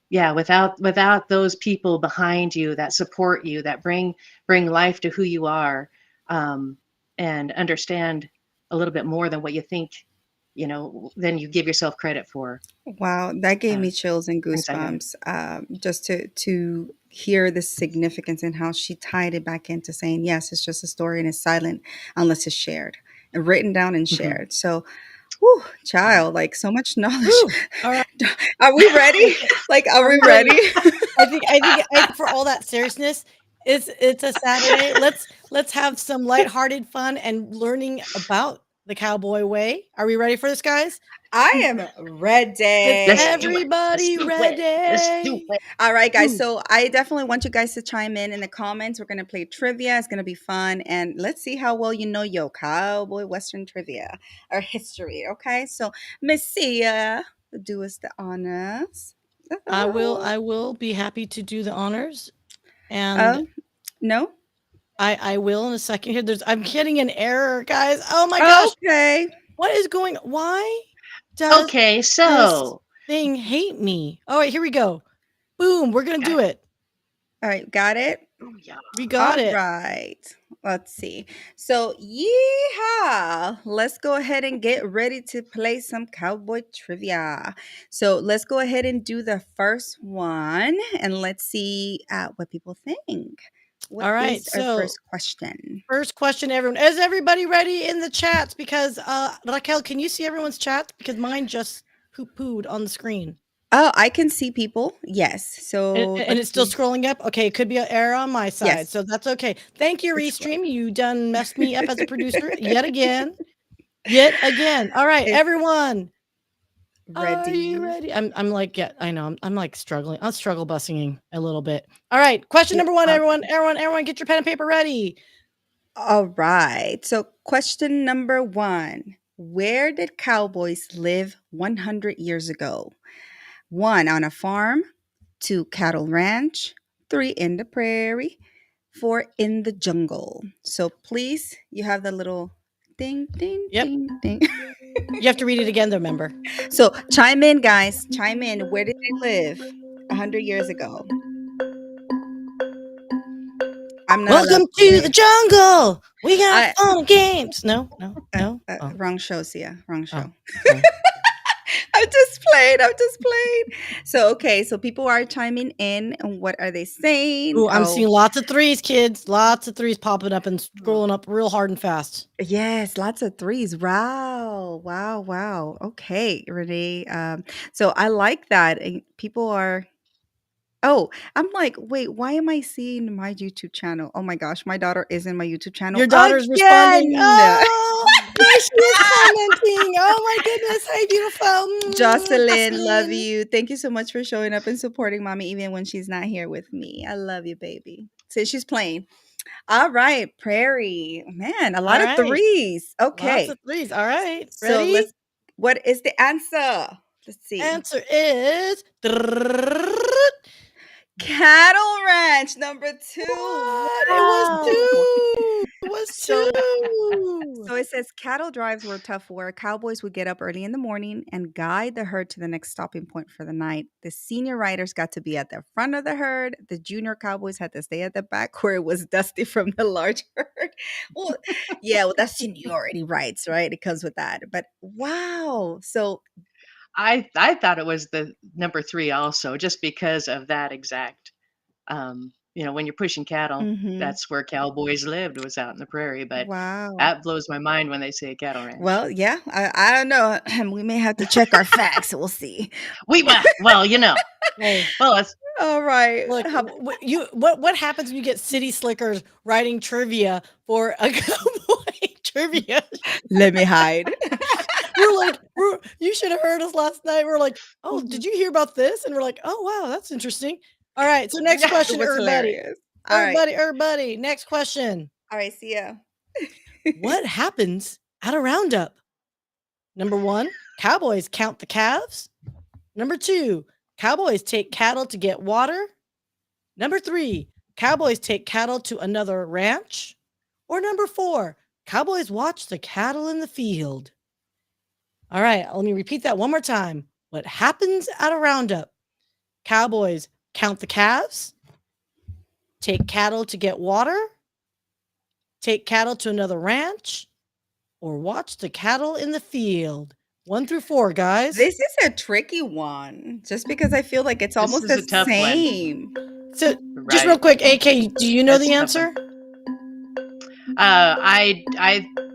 yeah, without those people behind you that support you, that bring life to who you are, um, and understand a little bit more than what you think, than you give yourself credit for. Wow, that gave Uh, me chills and Brings that joy. goosebumps. Just to hear the significance and how she tied it back into saying, yes, it's just a story and it's silent unless it's shared and written down and Mhm. shared. So, whew, Yeah. child, like so much knowledge. Woo! All right. Are we ready? Like, are Are we we ready? ready? I think for all that seriousness, it's a Saturday. Let's have some lighthearted fun and learning about the cowboy way. Are we ready for this, guys? I am Is Let's ready. do it. Let's everybody do it. Let's do ready? it. All right, guys. Woo. So I definitely want you guys to chime in the comments. We're going to play trivia. It's going to be fun. And let's see how well you know your cowboy Western trivia or history. Okay. So, Miss Sia, do us the honors. I will be happy to do the honors, and Oh, no? I will in a second here. I'm getting an error, guys. Oh my gosh. Okay. What is going why does Okay, this so thing hate me? All right, here we go. Boom, we're gonna got do it. it. All right. Got it. Oh yeah. We got All it. right. Let's see. So, yeehaw. Let's go ahead and get ready to play some cowboy trivia. So, let's go ahead and do the first one and let's see what people think. What All right. is our So first question? first question, everyone. Is everybody ready in the chats? Because Raquel, can you see everyone's chats? Because mine just pooed on the screen. Oh, I can see people. Yes. So, And it's let's still see. scrolling up. Okay, it could be an error on my side, Yes. so that's okay. Thank you, It's scroll. Restream. You done messed me up as a producer yet again. Yet again. All right, It's everyone. Are you ready. ready? I'm like, yeah, I know. I'm like struggling. I'm struggle bussing a little bit. All right. Question Yeah. number one, everyone. Everyone, get your pen and paper ready. All right. So, question number one. Where did cowboys live 100 years ago? One, on a farm. Two, cattle ranch. Three, in the prairie. Four, in the jungle. So, please, you have the little ding, ding, Yep. ding, ding. You have to read it again, though, remember. So, chime in, guys. Chime in. Where did they live 100 years ago? I'm not allowed Welcome to to the say. jungle. We got I, fun and games. No, no, no. Oh, wrong show, Sia. Wrong oh, show. sorry. I'm just playing. I'm just playing. So okay, so people are chiming in, and what are they saying? Ooh, I'm Oh, seeing lots of threes, kids. Lots of threes popping up and Oh, scrolling up real hard and fast. yes, lots of threes. Wow, wow, wow. Okay, Renee. So I like that. And people are. Oh, I'm like, wait, why am I seeing my YouTube channel? Oh my gosh, my daughter is in my YouTube channel Your daughter's responding. again. Oh, there she is commenting. Oh my goodness. Hey, beautiful. Jocelyn, love Jocelyn. you. Thank you so much for showing up and supporting mommy even when she's not here with me. I love you, baby. So she's playing. All right, Prairie. Man, a All lot of right. threes. Lots Okay. of threes. All right. So Ready? what is the answer? Let's see. Answer is Cattle Ranch number two. what? It was Wow. two. It was So two. So it says cattle drives were tough work. Cowboys would get up early in the morning and guide the herd to the next stopping point for the night. The senior riders got to be at the front of the herd. The junior cowboys had to stay at the back where it was dusty from the large herd. Well, yeah, well, that's seniority rights, right? It comes with that. But wow. So, I thought it was the number three also, just because of that exact. When you're pushing cattle, mhm, that's where cowboys lived, was out in the prairie. But wow. that blows my mind when they say a cattle ranch. Well, yeah, I don't know. We may have to check our facts. We'll see. Well, Hey, well, it's All right. look, How, what happens when you get city slickers writing trivia for a cowboy trivia? let me hide. You should have heard us last night. We're like, oh, Mhm. did you hear about this? And we're like, oh wow, that's interesting. All right, so next yeah. It question, was everybody. hilarious. All right. Everybody. Next question. All right. See ya. What happens at a roundup? Number one, cowboys count the calves. Number two, cowboys take cattle to get water. Number three, cowboys take cattle to another ranch. Or number four, cowboys watch the cattle in the field. All right, let me repeat that one more time. What happens at a roundup? Cowboys count the calves, take cattle to get water, take cattle to another ranch, or watch the cattle in the field. 1 through 4, guys. This is a tricky one, just because I feel like it's This almost is the a tough one. same. So, just real Right. quick, AK, do you know That's the a tough one. answer?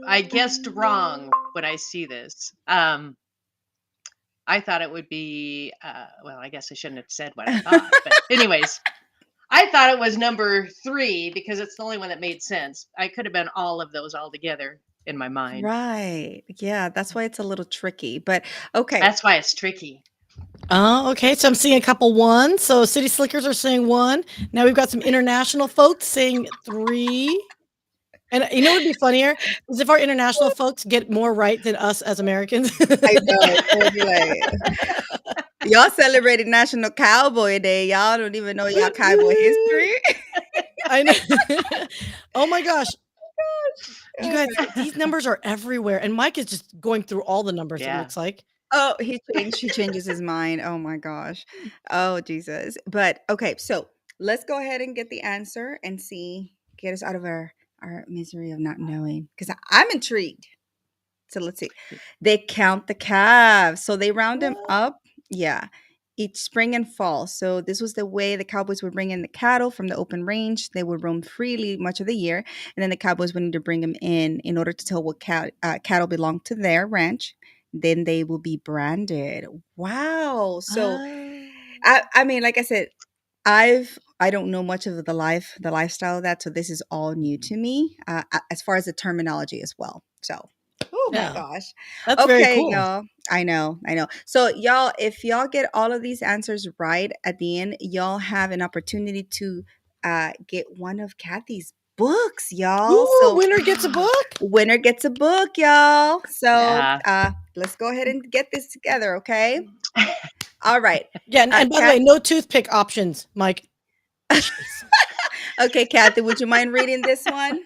I guessed wrong when I see this. I thought it would be well, I guess I shouldn't have said what I thought. But anyways, I thought it was number 3 because it's the only one that made sense. I could have been all of those all together in my mind. Right. Yeah, that's why it's a little tricky. But okay. That's why it's tricky. Oh, okay. So I'm seeing a couple ones. So City Slickers are saying 1. Now we've got some international folks saying 3. And you know what would be funnier is if our international folks get more right than us as Americans. I know. It would be like, y'all celebrated National Cowboy Day. Y'all don't even know y'all cowboy history. I know. Oh my gosh. You Oh guys, my these numbers are everywhere. And Mike is just going through all the numbers, it Yeah. looks like. Oh, he changes his mind. Oh my gosh. Oh Jesus. But okay, so let's go ahead and get the answer and see, get us out of our misery of not knowing. Because I'm intrigued. So let's see. They count the calves. So they round them up. Yeah. Each spring and fall. So this was the way the cowboys would bring in the cattle from the open range. They would roam freely much of the year, and then the cowboys would need to bring them in order to tell what cattle belonged to their ranch. Then they will be branded. Wow. So Oh. I mean, like I said, I don't know much of the lifestyle of that, so this is all new to me, as far as the terminology as well. So, oh my Yeah. gosh. That's very Okay, cool. y'all. I know, I know. So, y'all, if y'all get all of these answers right at the end, y'all have an opportunity to get one of Kathy's books, y'all. Ooh, So, winner gets a book. winner gets a book, y'all. So, Yeah. let's go ahead and get this together, okay? All right. Yeah, and by the Kat, way, no toothpick options, Mike. okay, Kathy, would you mind reading this one?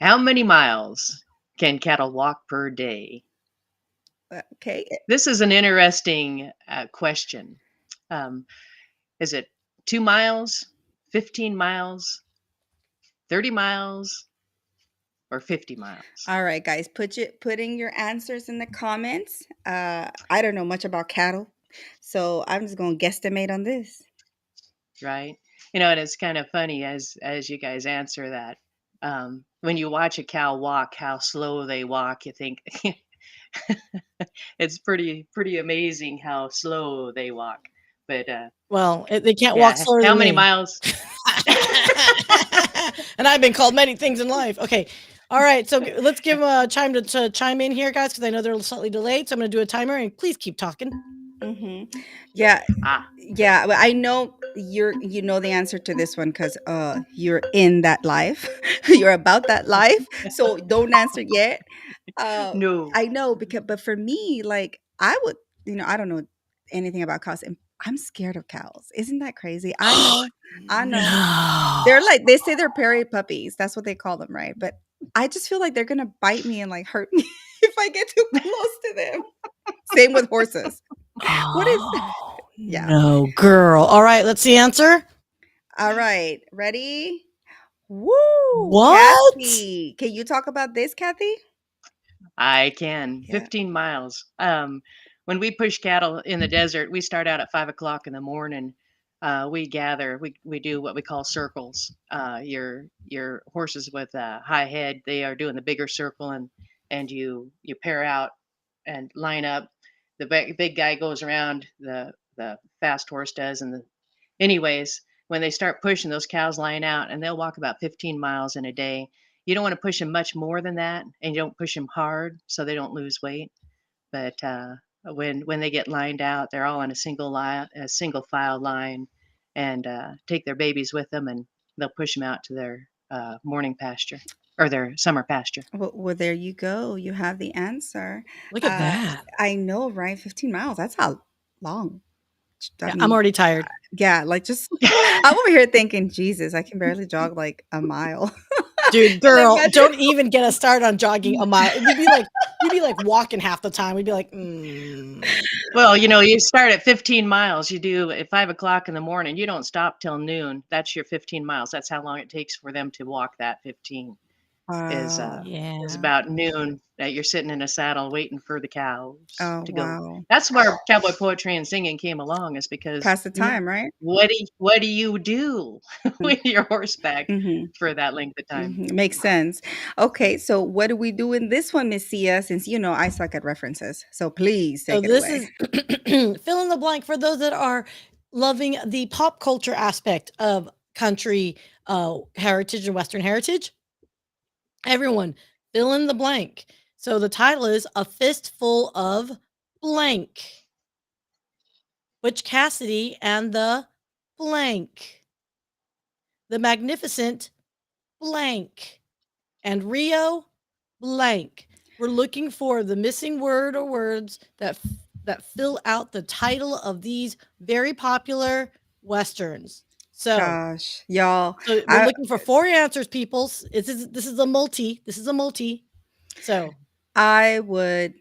How many miles can cattle walk per day? Okay. This is an interesting question. Um, is it 2 miles, 15 miles, 30 miles, or 50 miles? All right, guys, putting your answers in the comments. I don't know much about cattle, so I'm just gonna guesstimate on this. Right? And it's kind of funny as you guys answer that. When you watch a cow walk, how slow they walk, you think it's pretty amazing how slow they walk. But Well, they can't walk yeah, slower how than many me. miles? And I've been called many things in life. Okay. All right. So let's give a chime to chime in here, guys, because I know they're slightly delayed. So I'm going to do a timer and please keep talking. Yeah, Ah, yeah. But I know you know the answer to this one because you're in that life, you're about that life. So don't answer yet. Uh, no. I know because, but for me, like I would, I don't know anything about cows, and I'm scared of cows. Isn't that crazy? I know. They're No. like they say they're prairie puppies. That's what they call them, right? But I just feel like they're gonna bite me and like hurt me if I get too close to them. Same with horses. What is? Oh, Yeah. no, girl. All right. Let's see answer. All right. Ready? Woo, What? Kathy. Can you talk about this, Kathy? I can. Yeah. 15 miles. When we push cattle in the desert, we start out at 5 o'clock in the morning. We gather. We do what we call circles. Your horses with a high head, they are doing the bigger circle, and you pair out and line up. The big guy goes around. The fast horse does, and anyways, when they start pushing, those cows line out, and they'll walk about 15 miles in a day. You don't want to push them much more than that, and you don't push them hard so they don't lose weight. But when they get lined out, they're all in a single file line, and take their babies with them, and they'll push them out to their morning pasture or their summer pasture. Well, there you go. You have the answer. Look at Uh, that. I know, right? 15 miles. That's how long. I Yeah, I'm mean, already tired. yeah, like just I'm over here thinking, Jesus, I can barely jog like a mile. Dude, And then girl, imagine don't even get us started on jogging a mile. We'd be like walking half the time. We'd be like, Well, you start at 15 miles. You do at 5 o'clock in the morning. You don't stop till noon. That's your 15 miles. That's how long it takes for them to walk that 15. Is wow. is yeah. about noon that you're sitting in a saddle waiting for the cows Oh, to go. wow. That's where cowboy poetry and singing came along, is because Pass the Mhm. time, right? what do you do with your horseback Mhm. for that length of time? Mhm. Makes sense. Okay, so what do we do in this one, Miss Sia? Since you know I suck at references, so please So take it this away. is fill in the blank for those that are loving the pop culture aspect of country heritage and Western heritage. Everyone, fill in the blank. So the title is A Fistful of Blank. Butch Cassidy and the blank. The Magnificent blank. And Rio blank. We're looking for the missing word or words that fill out the title of these very popular westerns. So, Gosh, y'all, we're I looking for 4 answers, peoples. This is a multi. This is a multi. So, I would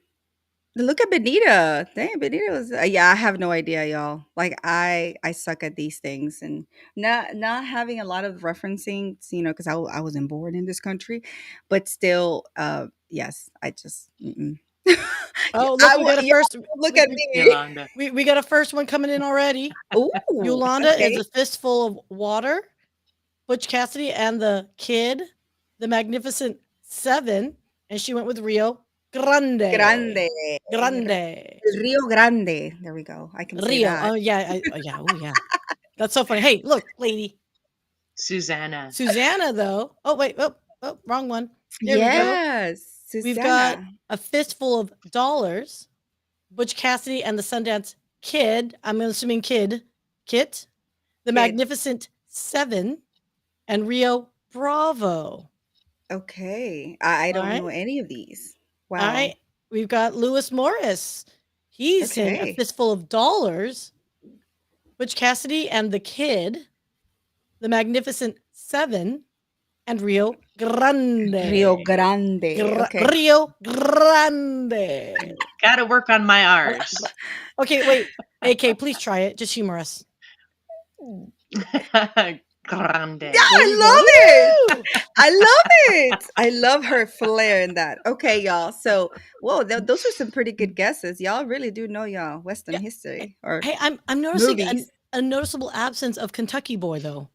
look at Benita. Dang, Benita was yeah, I have no idea, y'all. Like I suck at these things and not having a lot of referencing, because I wasn't born in this country, but still, yes, I just yeah, oh, look, we got a yeah, first look we at we me. Yolanda. we got a first one coming in already. Ooh, Yolanda is okay. a fistful of water. Butch Cassidy and the Kid, the Magnificent Seven, and she went with Rio Grande. Grande. Grande. Rio Grande. There we go. I can say Rio. that. Oh yeah, oh yeah, oh yeah. That's so funny. Hey, look, lady. Susanna. Susanna though. Oh wait, oh, wrong one. There we go. Yes, We've got Susanna. a fistful of dollars. Butch Cassidy and the Sundance Kid. I'm assuming Kit. The Kid. Magnificent Seven and Rio Bravo. Okay. I All don't right. know any of these. All Wow. right. We've got Lewis Morris. He's saying A Okay. Fistful of Dollars. Butch Cassidy and the Kid. The Magnificent Seven. And Rio Rio Grande. Grande. Okay. Rio Grande. Gotta work on my R's. Okay, wait. AK, please try it. Just humor us. Grande. Yeah, There I you go. love it. Woo! I love it. I love her flair in that. Okay, y'all. So, whoa, those are some pretty good guesses. Y'all really do know y'all Western Yeah. Hey, history or I'm noticing movies. a noticeable absence of Kentucky Boy though.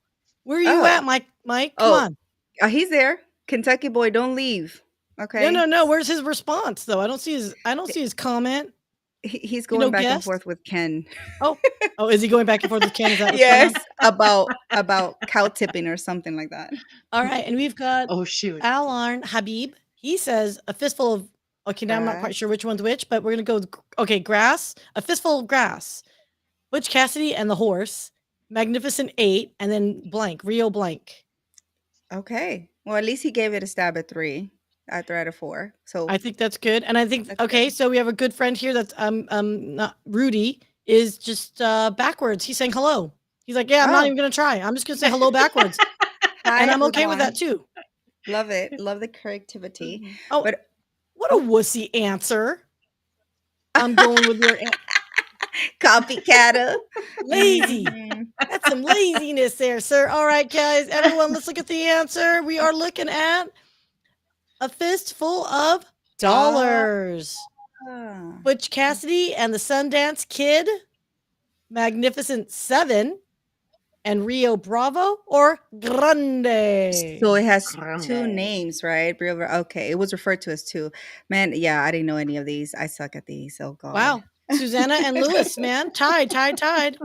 Where are you Oh, at, Mike? Mike, come oh, on. he's there. Kentucky boy, don't leave. No, Okay. no, no. Where's his response though? I don't see his comment. He's going back and Guest. forth with Ken. Oh, oh, is he going back and forth with Ken? Is that what's going Yes, on? about cow tipping or something like that. All right, and we've got Oh shoot. Alarn Habib. He says a fistful of. Okay, now I'm not quite Grass. sure which one's which, but we're gonna go. Okay, grass. A fistful of grass. Butch Cassidy and the horse. Magnificent Eight, and then blank. Rio blank. Okay. Well, at least he gave it a stab at 3 out of 4. So I think that's good, and I think that's okay. good. So we have a good friend here that's not Rudy is just backwards. He's saying hello. He's like, yeah, I'm not Oh, even gonna try. I'm just gonna say hello backwards, hi and I'm okay with that everyone. too. Love it. Love the creativity. Mhm. Oh, But what a oh, wussy answer. I'm going with your copycatter. lazy. Mhm. That's some laziness there, sir. All right, guys, everyone, let's look at the answer. We are looking at a fistful of Ah. dollars. Butch Cassidy and the Sundance Kid, Magnificent Seven, and Rio Bravo or Grande. So it has 2 Grande. names, right? Okay, it was referred to as 2. Man, yeah, I didn't know any of these. I suck at these. Oh God. Wow. Susanna and Lewis, man, tied, tied, tied.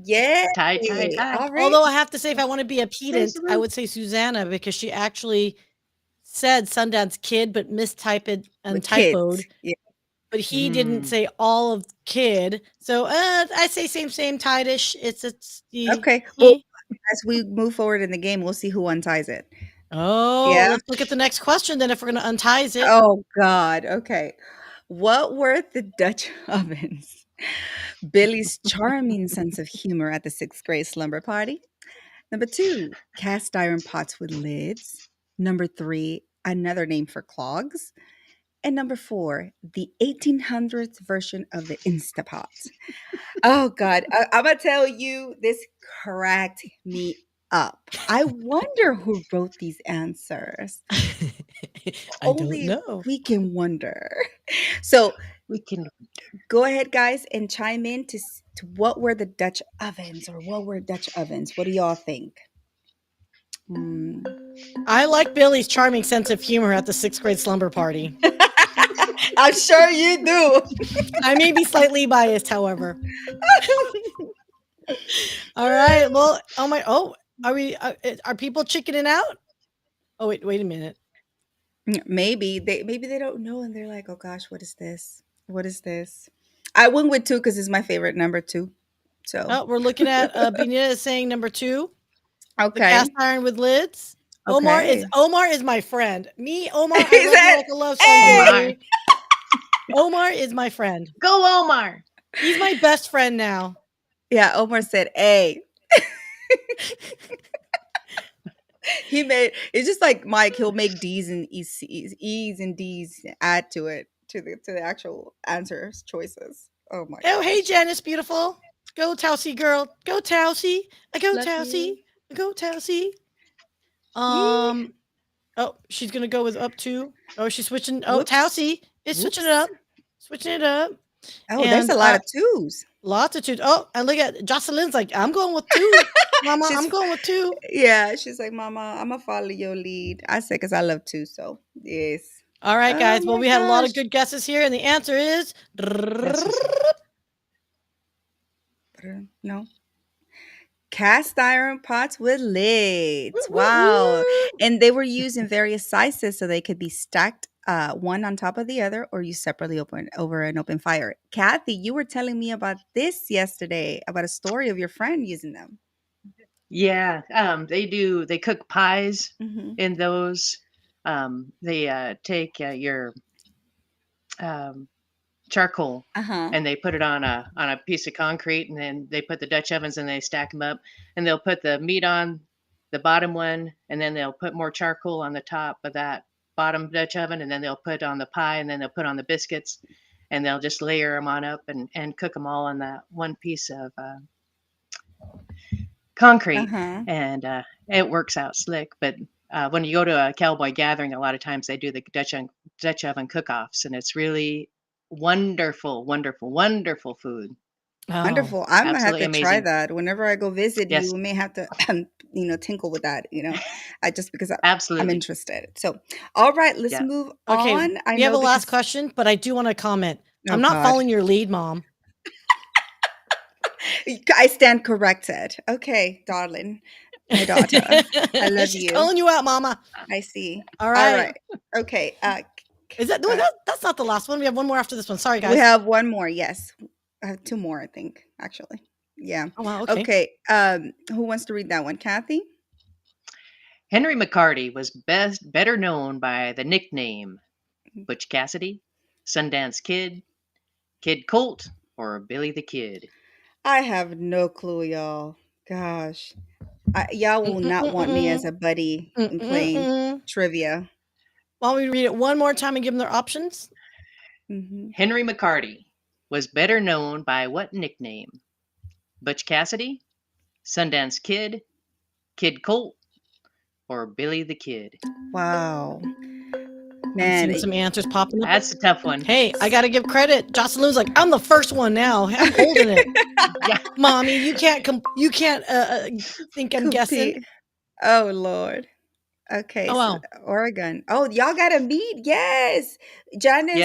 Yay. Tie, tie, tie. All right. Although I have to say, if I want to be a pedant, I Salute. would say Susanna because she actually said Sundance Kid, but mistyped and With kids. typoed. Yeah. But he didn't Mm. say all of kid. So I say same, tied-ish. It's the Okay. Well, as we move forward in the game, we'll see who unties it. oh, Yeah. let's look at the next question then if we're gonna unties it. Oh God. Okay. What were the Dutch ovens? Billy's charming sense of humor at the 6th grade slumber party. Number 2, cast iron pots with lids. Number 3, another name for clogs. And number 4, the 1800s version of the Instapot. Oh God, I'm gonna tell you, this cracked me up. I wonder who wrote these answers. I don't Only know. we can wonder. So We can. go ahead, guys, and chime in to what were the Dutch ovens, or what were Dutch ovens? What do y'all think? Hmm. I like Billy's charming sense of humor at the 6th grade slumber party. I'm sure you do. I may be slightly biased, however. All right. Well, are people chickening out? Oh, wait a minute. Maybe they don't know, and they're like, "Oh gosh, what is this? What is this?" I went with 2 because it's my favorite number 2. So Oh, we're looking at Benita is saying number 2, the okay, cast iron with lids. okay. Omar is my friend. Me, Omar, I He love you said, like a love song, "Hey!" Omar. baby. Omar is my friend. Go, Omar. He's my best friend now. Yeah, Omar said, "Hey." He made it's just like Mike. He'll make D's and E's and D's, add to it, to the actual answers choices. Oh my Oh, hey, gosh. Janice, beautiful. Go Tausie girl. Go Tausie. I go Love you. Tausie. I go Tausie. Yee. Oh, she's gonna go with up 2. Oh, she's switching. Oh, Whoops. Tausie is switching it Whoops. up. Switching it up. Oh, there's And a lot of twos. lots of 2s. Oh, and look at Jocelyn's like, I'm going with 2. Mama, I'm She's going with 2. Yeah, she's like, "Mama, I'm gonna follow your lead." I said, "Cause I love two." So yes. All right, Oh guys. Well, my we had a lot of gosh. good guesses here, and the answer is That's what's up. No. Cast iron pots with lids. woo, woo, Wow. woo. And they were used in various sizes so they could be stacked one on top of the other, or used separately over an open fire. Kathy, you were telling me about this yesterday, about a story of your friend using them. Yeah, they cook pies Hmm. in those. They take your um, charcoal Uh-huh. and they put it on a piece of concrete, and then they put the Dutch ovens and they stack them up, and they'll put the meat on the bottom one, and then they'll put more charcoal on the top of that bottom Dutch oven, and then they'll put on the pie, and then they'll put on the biscuits, and they'll just layer them on up and cook them all on that one piece of concrete, Uh-huh. and it works out slick. But when you go to a cowboy gathering, a lot of times they do the Dutch oven cook-offs, and it's really wonderful, wonderful, wonderful food. Oh, Wonderful. I'm gonna have Absolutely to try amazing. that. Whenever I go visit you, Yes, we may have to tinkle with that, I just because I'm absolutely. interested. So all right, let's Yeah. move okay. on. I We have know a last because question, but I do want to comment. oh I'm not God. following your lead, Mom. I stand corrected. Okay, darling. My daughter. I love She's you. calling you out, Mama. I see. All All right. right. Okay. Is that no? That's not the last one. We have one more after this one. Sorry, We guys. have one more. Yes. I have two more, I think, actually. Yeah. Oh wow. Okay. Okay. Who wants to read that one? Kathy? Henry McCarty was better known by the nickname Butch Cassidy, Sundance Kid, Kid Colt, or Billy the Kid. I have no clue, y'all. Gosh. Y'all will not want me as a buddy in playing Mm-mm-mm. trivia. Why don't we read it one more time and give them their options? Hmm. Henry McCarty was better known by what nickname? Butch Cassidy, Sundance Kid, Kid Colt, or Billy the Kid? Wow. I'm Man. seeing some answers popping up. That's a tough one. Hey, I gotta give credit. Jocelyn's like, I'm the first one now. I'm holding it. Yeah. Mommy, you can't think I'm guessing. Compete. Oh, Lord. Okay, Oh so wow. Oregon. Oh, y'all got to meet. Yes. Janice,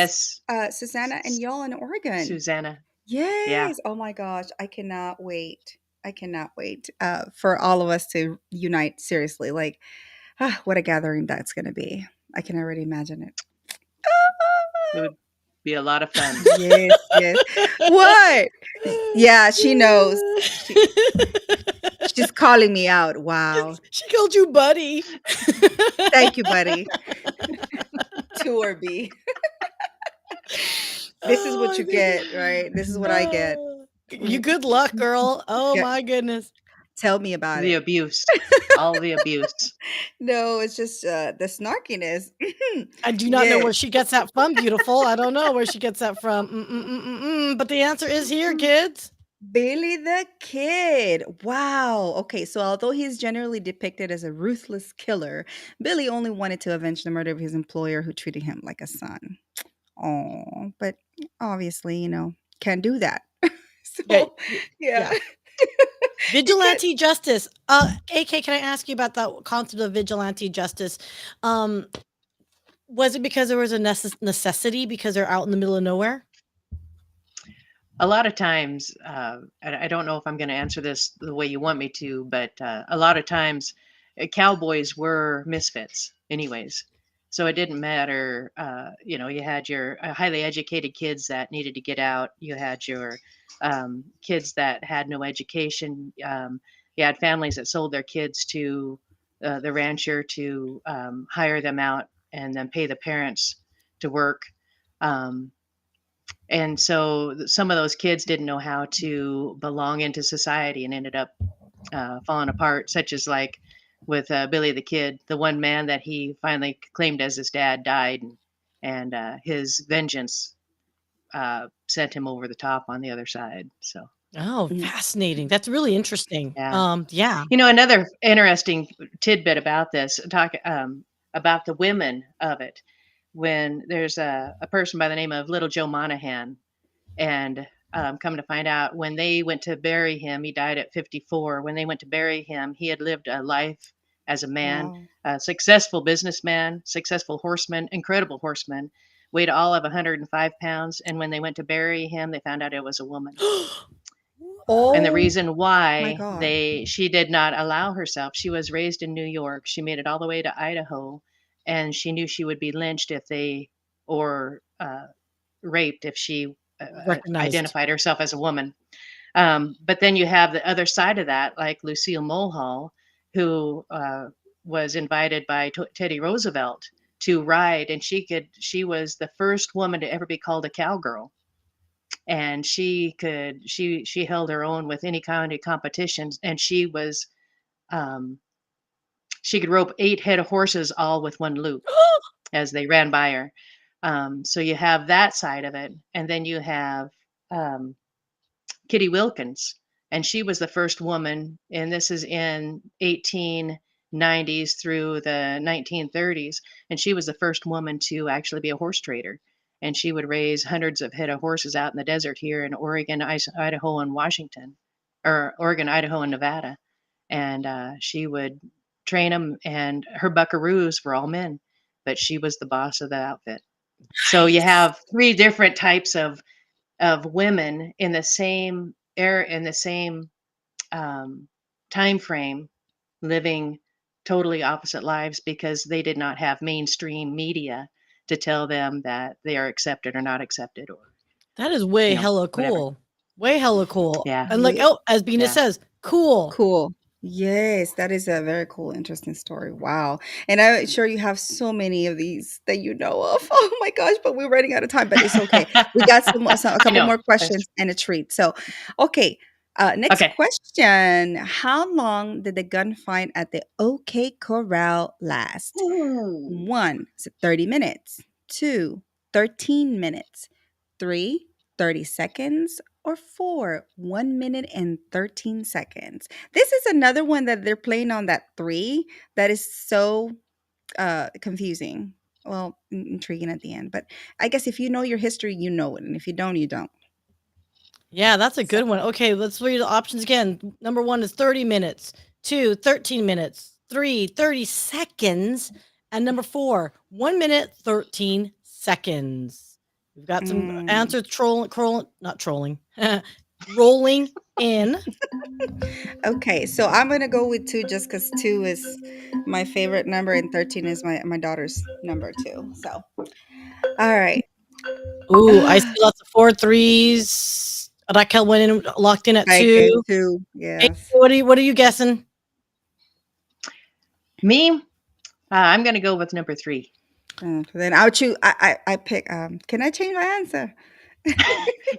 Yes, Susanna, and y'all in Oregon. Susanna. Yeah. Yes. Oh my gosh. I cannot wait. I cannot wait for all of us to unite. Seriously. Like, what a gathering that's going to be. I can already imagine it. It would be a lot of fun. Yes, yes. What? Yeah, she knows. She's calling me out. Wow. She called you buddy. Thank you, buddy. Tour B. This is what Oh, you get, right? This is what I get. You good luck, girl. Oh Yeah. my goodness. Tell me about The it. abuse. all the abuse. No, it's just the snarkiness. I do not know Yes. where she gets that from, beautiful. I don't know where she gets that from. But the answer is here, kids. Billy the Kid. Wow. Okay, so although he's generally depicted as a ruthless killer, Billy only wanted to avenge the murder of his employer who treated him like a son. Oh, but obviously, can't do that. Yeah, So, yeah. yeah. You can't. Vigilante justice. AK, can I ask you about that concept of vigilante justice? Um, was it because there was a necessity because they're out in the middle of nowhere? A lot of times, I don't know if I'm going to answer this the way you want me to, but a lot of times, cowboys were misfits, anyways. So it didn't matter. You had your highly educated kids that needed to get out. You had your kids that had no education. You had families that sold their kids to the rancher to hire them out and then pay the parents to work. Um, and so some of those kids didn't know how to belong into society and ended up falling apart, such as like with Billy the Kid, the one man that he finally claimed as his dad died, and his vengeance sent him over the top on the other side. So, Oh, Mhm. fascinating. That's really interesting. yeah. Yeah. Another interesting tidbit about this, talk about the women of it. When there's a person by the name of Little Joe Monahan, and come to find out, when they went to bury him, he died at 54. When they went to bury him, he had lived a life as a man, Wow. a successful businessman, successful horseman, incredible horseman, weighed all of 105 pounds. And when they went to bury him, they found out it was a woman. And the Oh reason my why God. she did not allow herself, she was raised in New York. She made it all the way to Idaho, and she knew she would be lynched if they, or raped if she Recognized. identified herself as a woman. But then you have the other side of that, like Lucille Mulhall, who was invited by Teddy Roosevelt to ride, and she was the first woman to ever be called a cowgirl, and she held her own with any kind of competitions, and um, she could rope 8 head of horses all with one loop as they ran by her. So you have that side of it, and then you have um, Kitty Wilkins, and she was the first woman, and this is in 1890s through the 1930s, and she was the first woman to actually be a horse trader, and she would raise hundreds of head of horses out in the desert here in Oregon, Idaho, and Washington, or Oregon, Idaho, and Nevada, and she would train them, and her buckaroos were all men, but she was the boss of the outfit. So you Nice. have three different types of women in the same era, in the same um, time frame, living totally opposite lives because they did not have mainstream media to tell them that they are accepted or not accepted, or That is way hella whatever. cool. Way hella cool. Yeah, And like, Yeah. oh, as Bina yeah. says, cool. Cool. Yes, that is a very cool, interesting story. Wow. And I'm sure you have so many of these that you know of. Oh my gosh, but we're running out of time, but it's okay. We got a I couple know. more questions and a treat. So, okay. Next Okay. question. How long did the gunfight at the OK Corral last? Ooh. One, is it 30 minutes? Two, 13 minutes. Three, 30 seconds. Or four, 1 minute and 13 seconds. This is another one that they're playing on that three that is so confusing. Well, intriguing at the end. But I guess if you know your history, you know it. And if you don't, you don't. Yeah, that's a So, good one. Okay, let's read the options again. Number 1 is 30 minutes. 2, 13 minutes. 3, 30 seconds. And number 4, 1 minute, 13 seconds. We've got some mm, answers not trolling, rolling in. okay, so I'm gonna go with two just because two is my favorite number and 13 is my daughter's number too. So, all right. Ooh, I see lots of 4 threes. Raquel went in, locked in at I get 2. two. Hey, Yes. what are you guessing? Me, I'm going to go with number 3. Then I'll choose. I pick. Can I change my answer?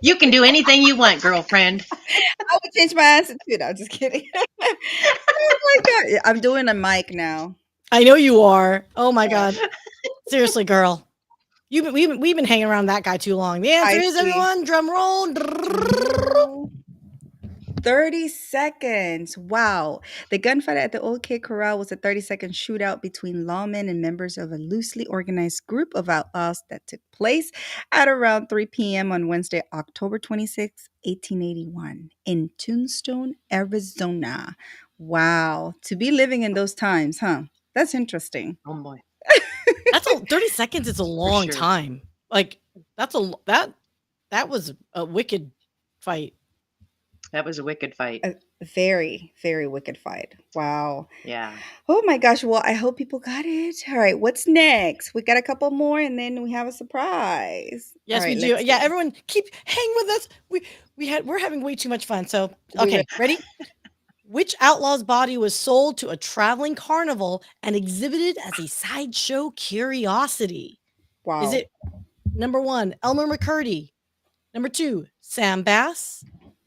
You can do anything you want, girlfriend. I would change my answer too. No, I'm just kidding. my god, I'm doing a mic now. I know you are. Oh my Yeah, god. Seriously, girl. We've been hanging around that guy too long. The answer I is, see. everyone, drum roll. Drum roll. 30 seconds. Wow. The gunfight at the Old Kid Corral was a 30-second shootout between lawmen and members of a loosely organized group of outlaws that took place at around 3 p.m. on Wednesday, October 26, 1881, in Tombstone, Arizona. Wow. To be living in those times, huh? That's interesting. Oh boy, That's a 30 seconds is a for long sure. time. Like that was a wicked fight. That was a wicked fight. A very, very wicked fight. Wow. Yeah. Oh my gosh. Well, I hope people got it. All right. What's next? We got a couple more and then we have a surprise. All Yes, we right. do. Let's Yeah, see. everyone keep hang with us. We're having way too much fun. So, We okay, ready? Which outlaw's body was sold to a traveling carnival and exhibited as a sideshow curiosity? Is Wow. it number 1, Elmer McCurdy? Number 2, Sam Bass?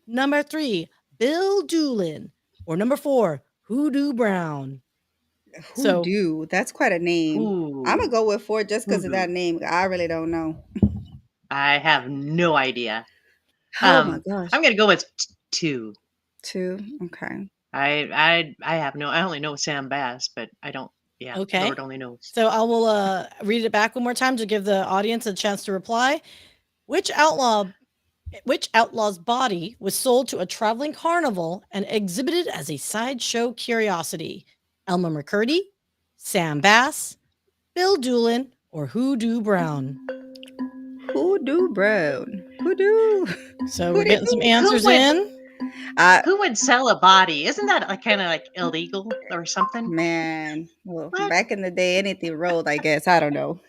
Number 3, Bill Doolin? Or number 4, Hoodoo Brown? So, Hoodoo. That's quite a name. I'm going to Ooh, go with four just because of hoodoo. that name. I really don't know. I have no idea. Oh my gosh. I'm gonna go with two. Two. Okay. I have no. I only know Sam Bass, but I don't. Yeah, okay. Lord only knows. So I will read it back one more time to give the audience a chance to reply. Which outlaw's body was sold to a traveling carnival and exhibited as a sideshow curiosity? Elmer McCurdy, Sam Bass, Bill Doolin, or Hoodoo Brown? Hoodoo Brown. Hoodoo. So we're getting some Hoodoo. Who answers would in. Uh, who would sell a body? Isn't that like kind of like illegal or something? man. Well, What? back in the day, anything rolled, I guess. I don't know.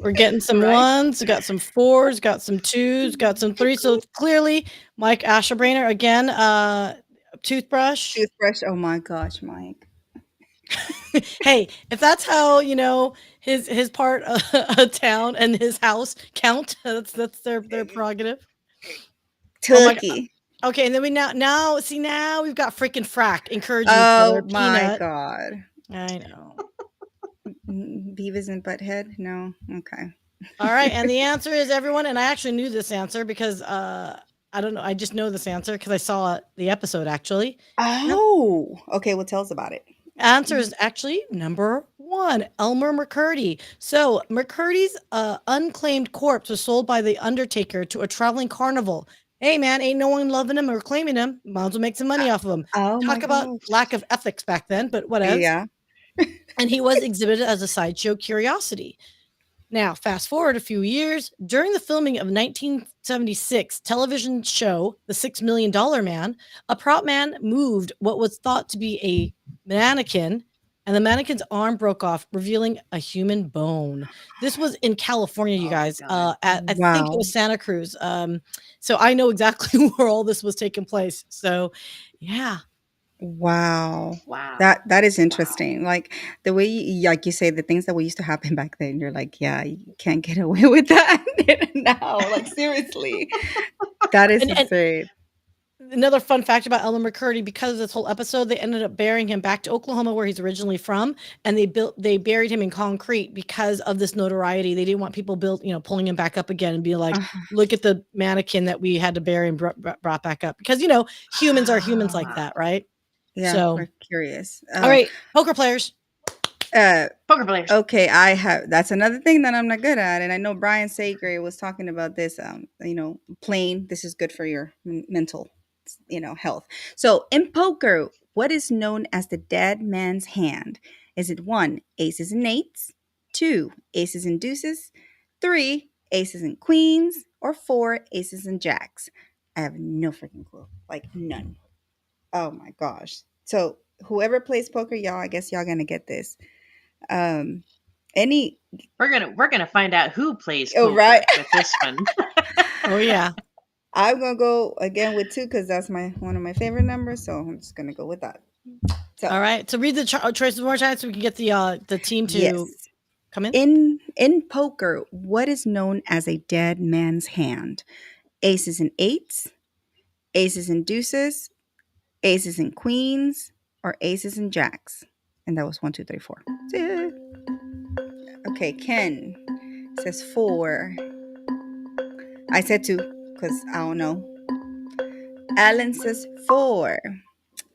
We're getting some Right? ones, got some fours, got some twos, got some threes. So clearly, Mike Asherbrainer again, toothbrush. Toothbrush. Oh my gosh, Mike. Hey, if that's how his part of town and his house count, that's their prerogative. Oh my god. Turkey. Okay, and then we now see now we've got freaking frack encouraging each other. Oh my Peanut. god. I know. Beavis and Butthead? No. Okay. All right, and the answer is everyone, and I actually knew this answer because I don't know, I just know this answer because I saw the episode actually. Oh. Okay. Well, tell us about it. Answer is actually number 1, Elmer McCurdy. So McCurdy's unclaimed corpse was sold by the Undertaker to a traveling carnival. Hey man, ain't no one loving him or claiming him. Might as well make some money off of him. Oh my Talk about gosh. lack of ethics back then, but whatevs. Yeah. And he was exhibited as a sideshow curiosity. Now, fast forward a few years, during the filming of 1976 television show The $6 Million Man, a prop man moved what was thought to be a mannequin, and the mannequin's arm broke off, revealing a human bone. This was in California, you Oh my guys. God. I think it Wow. was Santa Cruz. So I know exactly where all this was taking place. So, yeah. Wow. Wow. That is interesting. Like the way like you say the things that we used to happen back then, you're like, yeah, you can't get away with that now. Like seriously. That is And insane. another fun fact about Elmer McCurdy, because of this whole episode, they ended up burying him back to Oklahoma where he's originally from, and they buried him in concrete because of this notoriety. They didn't want people pulling him back up again and be like, Uh, look at the mannequin that we had to bury and brought back up, because humans are humans like that, right? yeah, So, we're curious. all right, poker players. Poker players. Okay, that's another thing that I'm not good at, and I know Brian Sager was talking about this. Playing this is good for your mental, health. So in poker, what is known as the dead man's hand? Is it 1, aces and eights, 2, aces and deuces, 3, aces and queens, or 4, aces and jacks? I have no freaking clue, like none. Oh my gosh! So whoever plays poker, y'all, I guess y'all gonna get this. Um, any We're gonna find out who plays Oh, poker right. with this one. Oh yeah. I'm gonna go again with 2 because that's one of my favorite numbers. So I'm just gonna go with that. So All right. So read the choices one more time so we can get the team to yes, come in. in poker, what is known as a dead man's hand? Aces and eights, aces and deuces, aces and queens, or aces and jacks? And that was one, two, three, four. Okay, Ken says four. I said two because I don't know. Alan says four.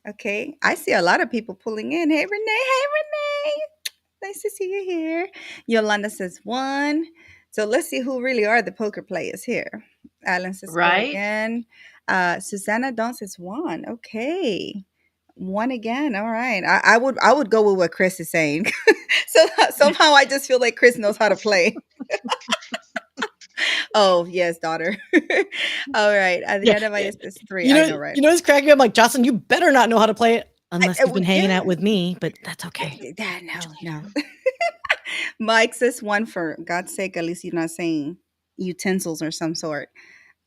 Okay, I see a lot of people pulling in. Hey, Renee. Hey, Renee. Nice to see you here. Yolanda says one. So let's see who really are the poker players here. Alan says four Right? again. Susanna Don says one. Okay. One again. All right. I would go with what Chris is saying. So somehow I just feel like Chris knows how to play. Oh, yes, daughter. All right. Yeah, Adriana Valles is three. you I know, know, right? it's cracking me up. Like Jocelyn, you better not know how to play it unless you've been hanging Yeah. out with me. But that's okay. No, no. Mike says one for God's sake. At least you're not saying utensils or some sort.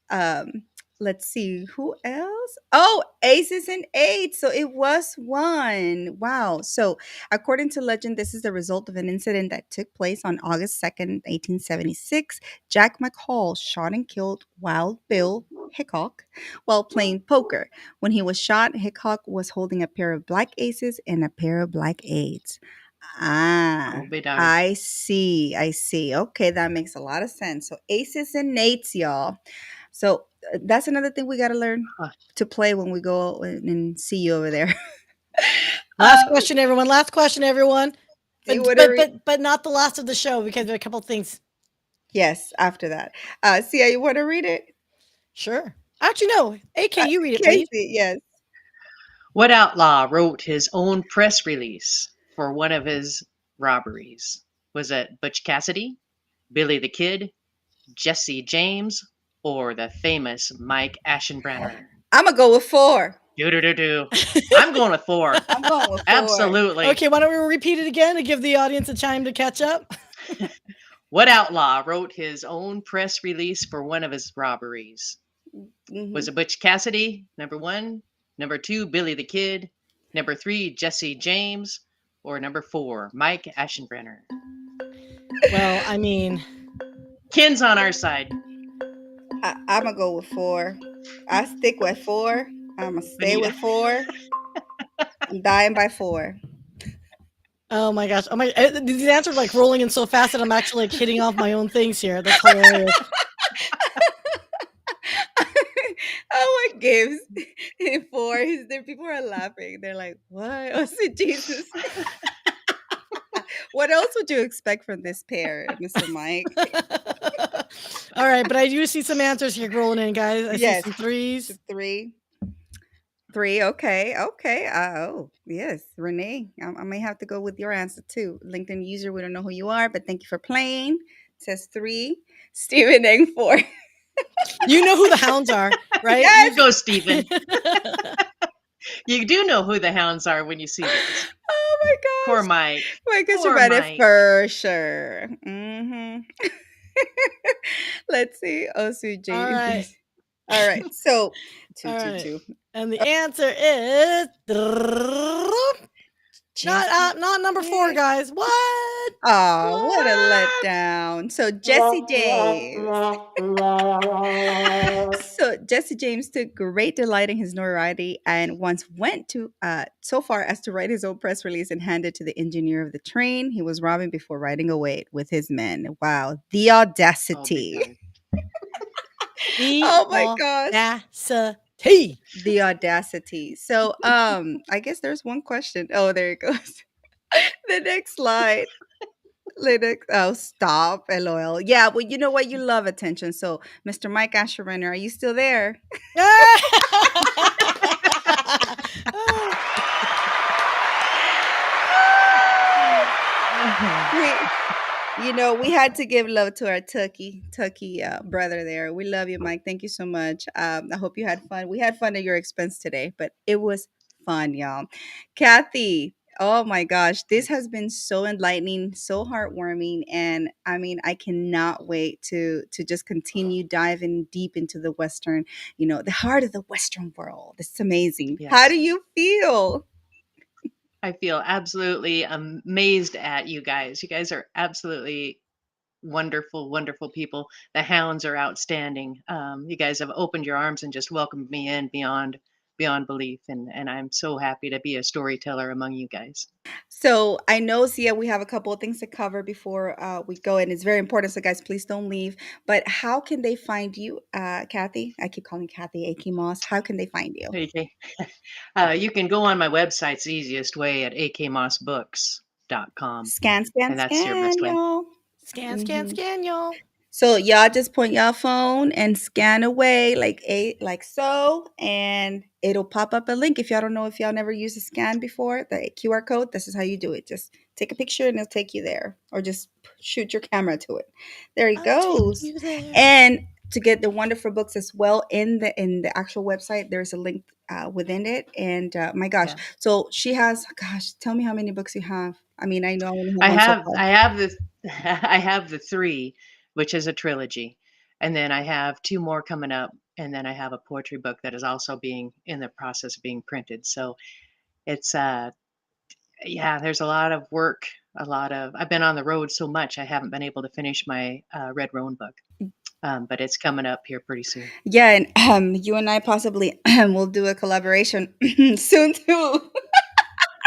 Um, let's see who else. Oh, aces and eights. So it was one. Wow. So according to legend, this is the result of an incident that took place on August 2nd, 1876. Jack McCall shot and killed Wild Bill Hickok while playing poker. When he was shot, Hickok was holding a pair of black aces and a pair of black eights. Ah, Oh, be darned. I see. I see. Okay, that makes a lot of sense. So aces and eights, y'all. So that's another thing we got to learn Huh. to play when we go and see you over there. Last um, question, everyone. Last question, everyone. But what are but we? but but not the last of the show because there are a couple things. Yes, after that. Sia, you want to read it? Sure. Actually, no. AK, you read it, please. Casey, yes. What outlaw wrote his own press release for one of his robberies? Was it Butch Cassidy, Billy the Kid, Jesse James, or the famous Mike Aschenbrenner? I'm gonna go with four. Do do do do. I'm going with four. I'm going with four. Absolutely. Okay, why don't we repeat it again to give the audience a time to catch up? What outlaw wrote his own press release for one of his robberies? Was Hmm. it Butch Cassidy, number one? Number two, Billy the Kid? Number three, Jesse James? Or number four, Mike Aschenbrenner? Well, I mean, Ken's on our side. I'm gonna go with four. I stick with four. I'm gonna stay Benita. with four. I'm dying by four. oh my gosh. Oh my, these answers are like rolling in so fast that I'm actually like hitting off my own things here. That's hilarious. Oh my gives four. There people are laughing. They're like, "What? Oh, sweet Jesus! What else would you expect from this pair, Mr. Mike?" All right, but I do see some answers here rolling in, guys. I see Yes, some threes. three. Three. Okay. Okay. Oh, yes, Renee. I may have to go with your answer too. LinkedIn user. We don't know who you are, but thank you for playing. It says three. Stephen Eng four. You know who the hounds are, right? Yes. You go, Stephen. You do know who the hounds are when you see this. Oh my Poor gosh. Mike. My gosh, Poor about it Mike. for sure. Let's see. Oh, sweet All right. Jesus. All right. So two, All two, right. two. And the answer is not number four, Jesse. guys. What? Oh, what a What? letdown. So Jesse James. So Jesse James took great delight in his notoriety and once went to so far as to write his own press release and hand it to the engineer of the train he was robbing before riding away with his men. Wow, the Oh, big audacity. darn. The Oh my gosh. audacity. The audacity. So I guess there's one question. Oh, there it goes. The next slide. Linux. Oh, stop. LOL. Yeah, well, you know what? You love attention. So, Mr. Mike Asherrenner, are you still there? We had to give love to our Tucky brother there. We love you, Mike. Thank you so much. I hope you had fun. We had fun at your expense today, but it was fun, y'all. Kathy, oh my gosh, this has been so enlightening, so heartwarming, and I mean, I cannot wait to just continue diving deep into the Western, the heart of the Western world. It's amazing. How Yes. do you feel? I feel absolutely amazed at you guys. You guys are absolutely wonderful, wonderful people. The hounds are outstanding. You guys have opened your arms and just welcomed me in beyond beyond belief, and I'm so happy to be a storyteller among you guys. So I know, Sia, we have a couple of things to cover before we go, and it's very important. So, guys, please don't leave. But how can they find you, Kathy? I keep calling Kathy A.K. Moss. How can they find you? Okay. You can go on my website's the easiest way at akmossbooks.com, Scan, scan, and that's your best scan, way. y'all. Scan, scan, hmm scan, y'all. So y'all just point your phone and scan away like so, and it'll pop up a link. If y'all don't know, if y'all never used a scan before, the QR code, this is how you do it. Just take a picture and it'll take you there, or just shoot your camera to it. There it I'll take goes. you there. And to get the wonderful books as well in the actual website, there's a link within it. And my gosh, Yeah. so she has. Gosh, tell me how many books you have. I mean, I know I only have one so far. I have the I have the 3, which is a trilogy, and then I have 2 more coming up, and then I have a poetry book that is also being in the process of being printed. So it's yeah, there's a lot of work, a lot of I've been on the road so much I haven't been able to finish my Red Roan book. But it's coming up here pretty soon. Yeah, and you and I possibly will do a collaboration soon too.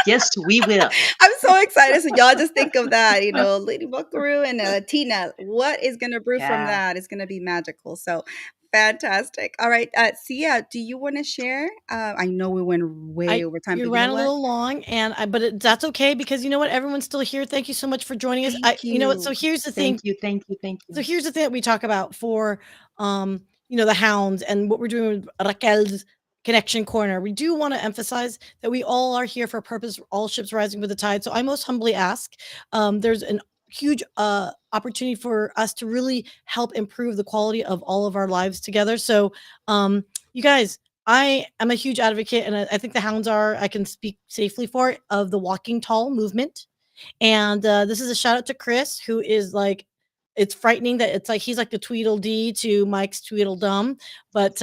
Yes, we will. I'm so excited. So y'all just think of that, Lady Buckaroo and Tina. What is gonna brew from Yeah. that? It's gonna be magical. So fantastic. All right, Sia, do you want to share? I know we went way I over time, You but you ran know a what? little long, and that's okay because you know what? Everyone's still here. Thank you so much for joining us. Thank You know what? So you. here's the Thank thing. you, thank you, thank So you. here's the thing that we talk about for, the hounds and what we're doing with Raquel's connection corner. We do want to emphasize that we all are here for a purpose. All ships rising with the tide. So I most humbly ask. There's an huge opportunity for us to really help improve the quality of all of our lives together. So, you guys, I am a huge advocate, and I think the hounds are. I can speak safely for it, of the walking tall movement. And this is a shout out to Chris, who is like, it's frightening that it's like he's like the Tweedledee to Mike's Tweedledum. But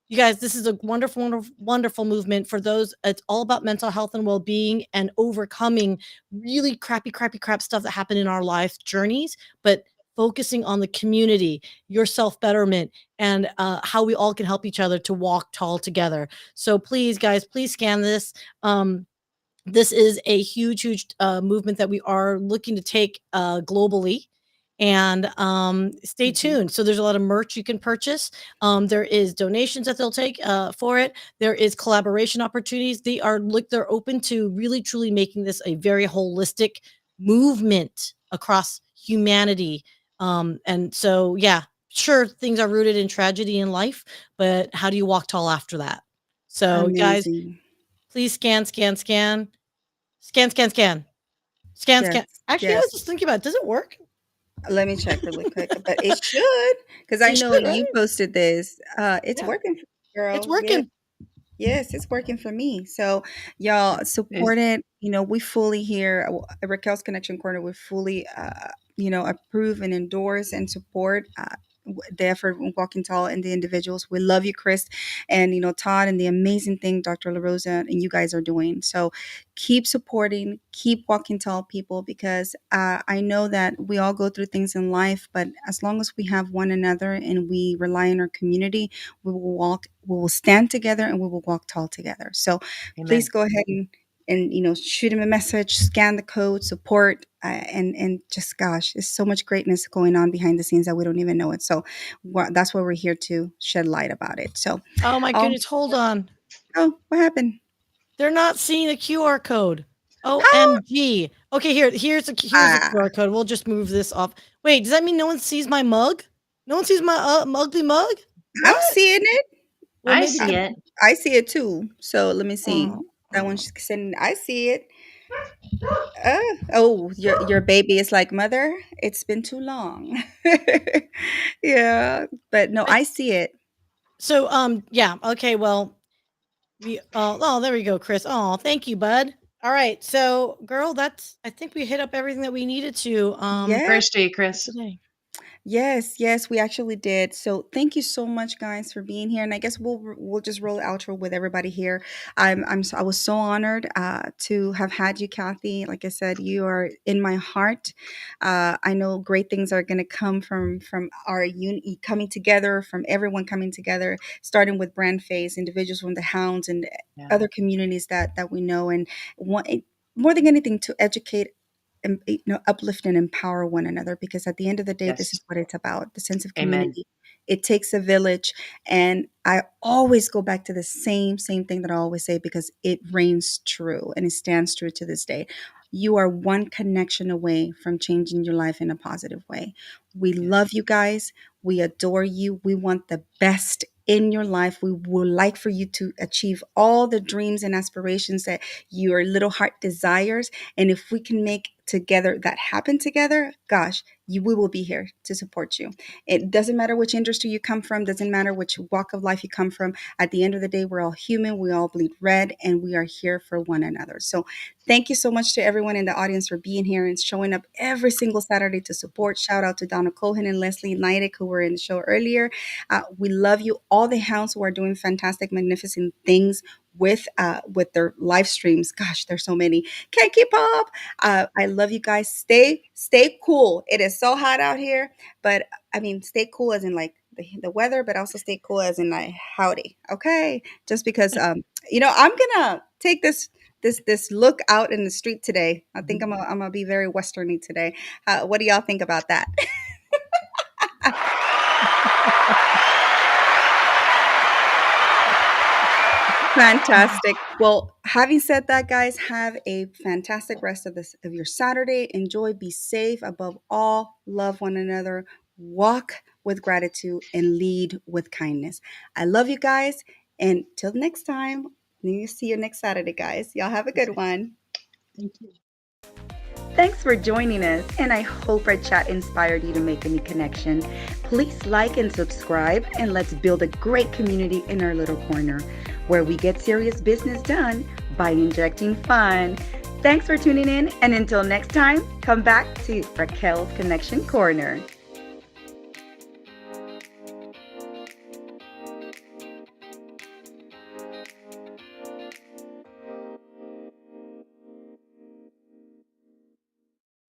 you guys, this is a wonderful, wonderful, wonderful movement for those. It's all about mental health and well being and overcoming really crappy, crappy, crap stuff that happened in our life journeys, but focusing on the community, your self betterment, and how we all can help each other to walk tall together. So please, guys, please scan this. This is a huge, huge movement that we are looking to take globally. And stay Mhm. tuned. So there's a lot of merch you can purchase. There is donations that they'll take for it. There is collaboration opportunities. They're open to really truly making this a very holistic movement across humanity. And so yeah, sure, things are rooted in tragedy in life, but how do you walk tall after that? So guys, Amazing. please scan, scan, scan. Scan, scan, scan. Scan, Yes, scan. Actually, I was yes. just thinking about it. Does it work? Let me check really quick, but it should, because I It know should, you right? posted this. It's Yeah, working, it's girl. Yes. working. Yes, it's working for me. So, y'all Is support it. We fully here at Raquel's Connection Corner. We fully, approve and endorse and support the effort of Walking Tall and the individuals. We love you, Chris, and Todd, and the amazing thing Dr. La Rosa and you guys are doing. So, keep supporting, keep walking tall, people, because I know that we all go through things in life, but as long as we have one another and we rely on our community, we will stand together and we will walk tall together. So please amen. go ahead and shoot him a message, scan the code, support, and just gosh, there's so much greatness going on behind the scenes that we don't even know it. So that's why we're here to shed light about it. So, Oh my oh, goodness, hold on. what happened? They're not seeing the QR code. How? OMG. Okay, here's a Ah, QR code. We'll just move this off. Wait, does that mean no one sees my mug? No one sees my ugly mug? I'm What? seeing it. Well, I maybe I, see can. it. I see it too. So let me see. Oh, That oh. one's sending. I see it. Oh, your baby is like, mother, it's been too long. Yeah, but no, But I see it. so yeah, okay, well, oh, there we go, Chris. Oh, thank you, bud. All right. So, girl, I think we hit up everything that we needed to Yeah. First to you, for Chris. today. Yes, yes, we actually did. So thank you so much, guys, for being here. And I guess we'll just roll the outro with everybody here. I was so honored to have had you, Kathy. Like I said, you are in my heart. I know great things are going to come from our coming together, from everyone coming together, starting with Brand Face, individuals from the Hounds, and Yeah. other communities that we know, and want, more than anything to educate and uplift and empower one another, because at the end of the day, this is Yes. what it's about, the sense of Amen. community. It takes a village, and I always go back to the same thing that I always say, because it reigns true and it stands true to this day. You are one connection away from changing your life in a positive way. We Yes. love you guys. We adore you. We want the best in your life. We would like for you to achieve all the dreams and aspirations that your little heart desires. And if we can make together that happen together, gosh, we will be here to support you. It doesn't matter which industry you come from, doesn't matter which walk of life you come from. At the end of the day, we're all human, we all bleed red, and we are here for one another. So thank you so much to everyone in the audience for being here and showing up every single Saturday to support. Shout out to Donna Cohen and Leslie Neidick, who were in the show earlier. We love you. All the hounds who are doing fantastic, magnificent things with their live streams. Gosh, there's so many. Can't keep up. I love you guys. Stay cool. It is so hot out here, but I mean, stay cool as in like the weather, but also stay cool as in like howdy. Okay, just because I'm gonna take this look out in the street today. I think I'm gonna be very westerny today. What do y'all think about that? Fantastic. Well, having said that, guys, have a fantastic rest of your Saturday. Enjoy, be safe. Above all, love one another, walk with gratitude, and lead with kindness. I love you guys. And till next time, see you next Saturday, guys. Y'all have a good one. Thank you. Thanks for joining us, and I hope our chat inspired you to make a new connection. Please like and subscribe, and let's build a great community in our little corner where we get serious business done by injecting fun. Thanks for tuning in, and until next time, come back to Raquel's Connection Corner.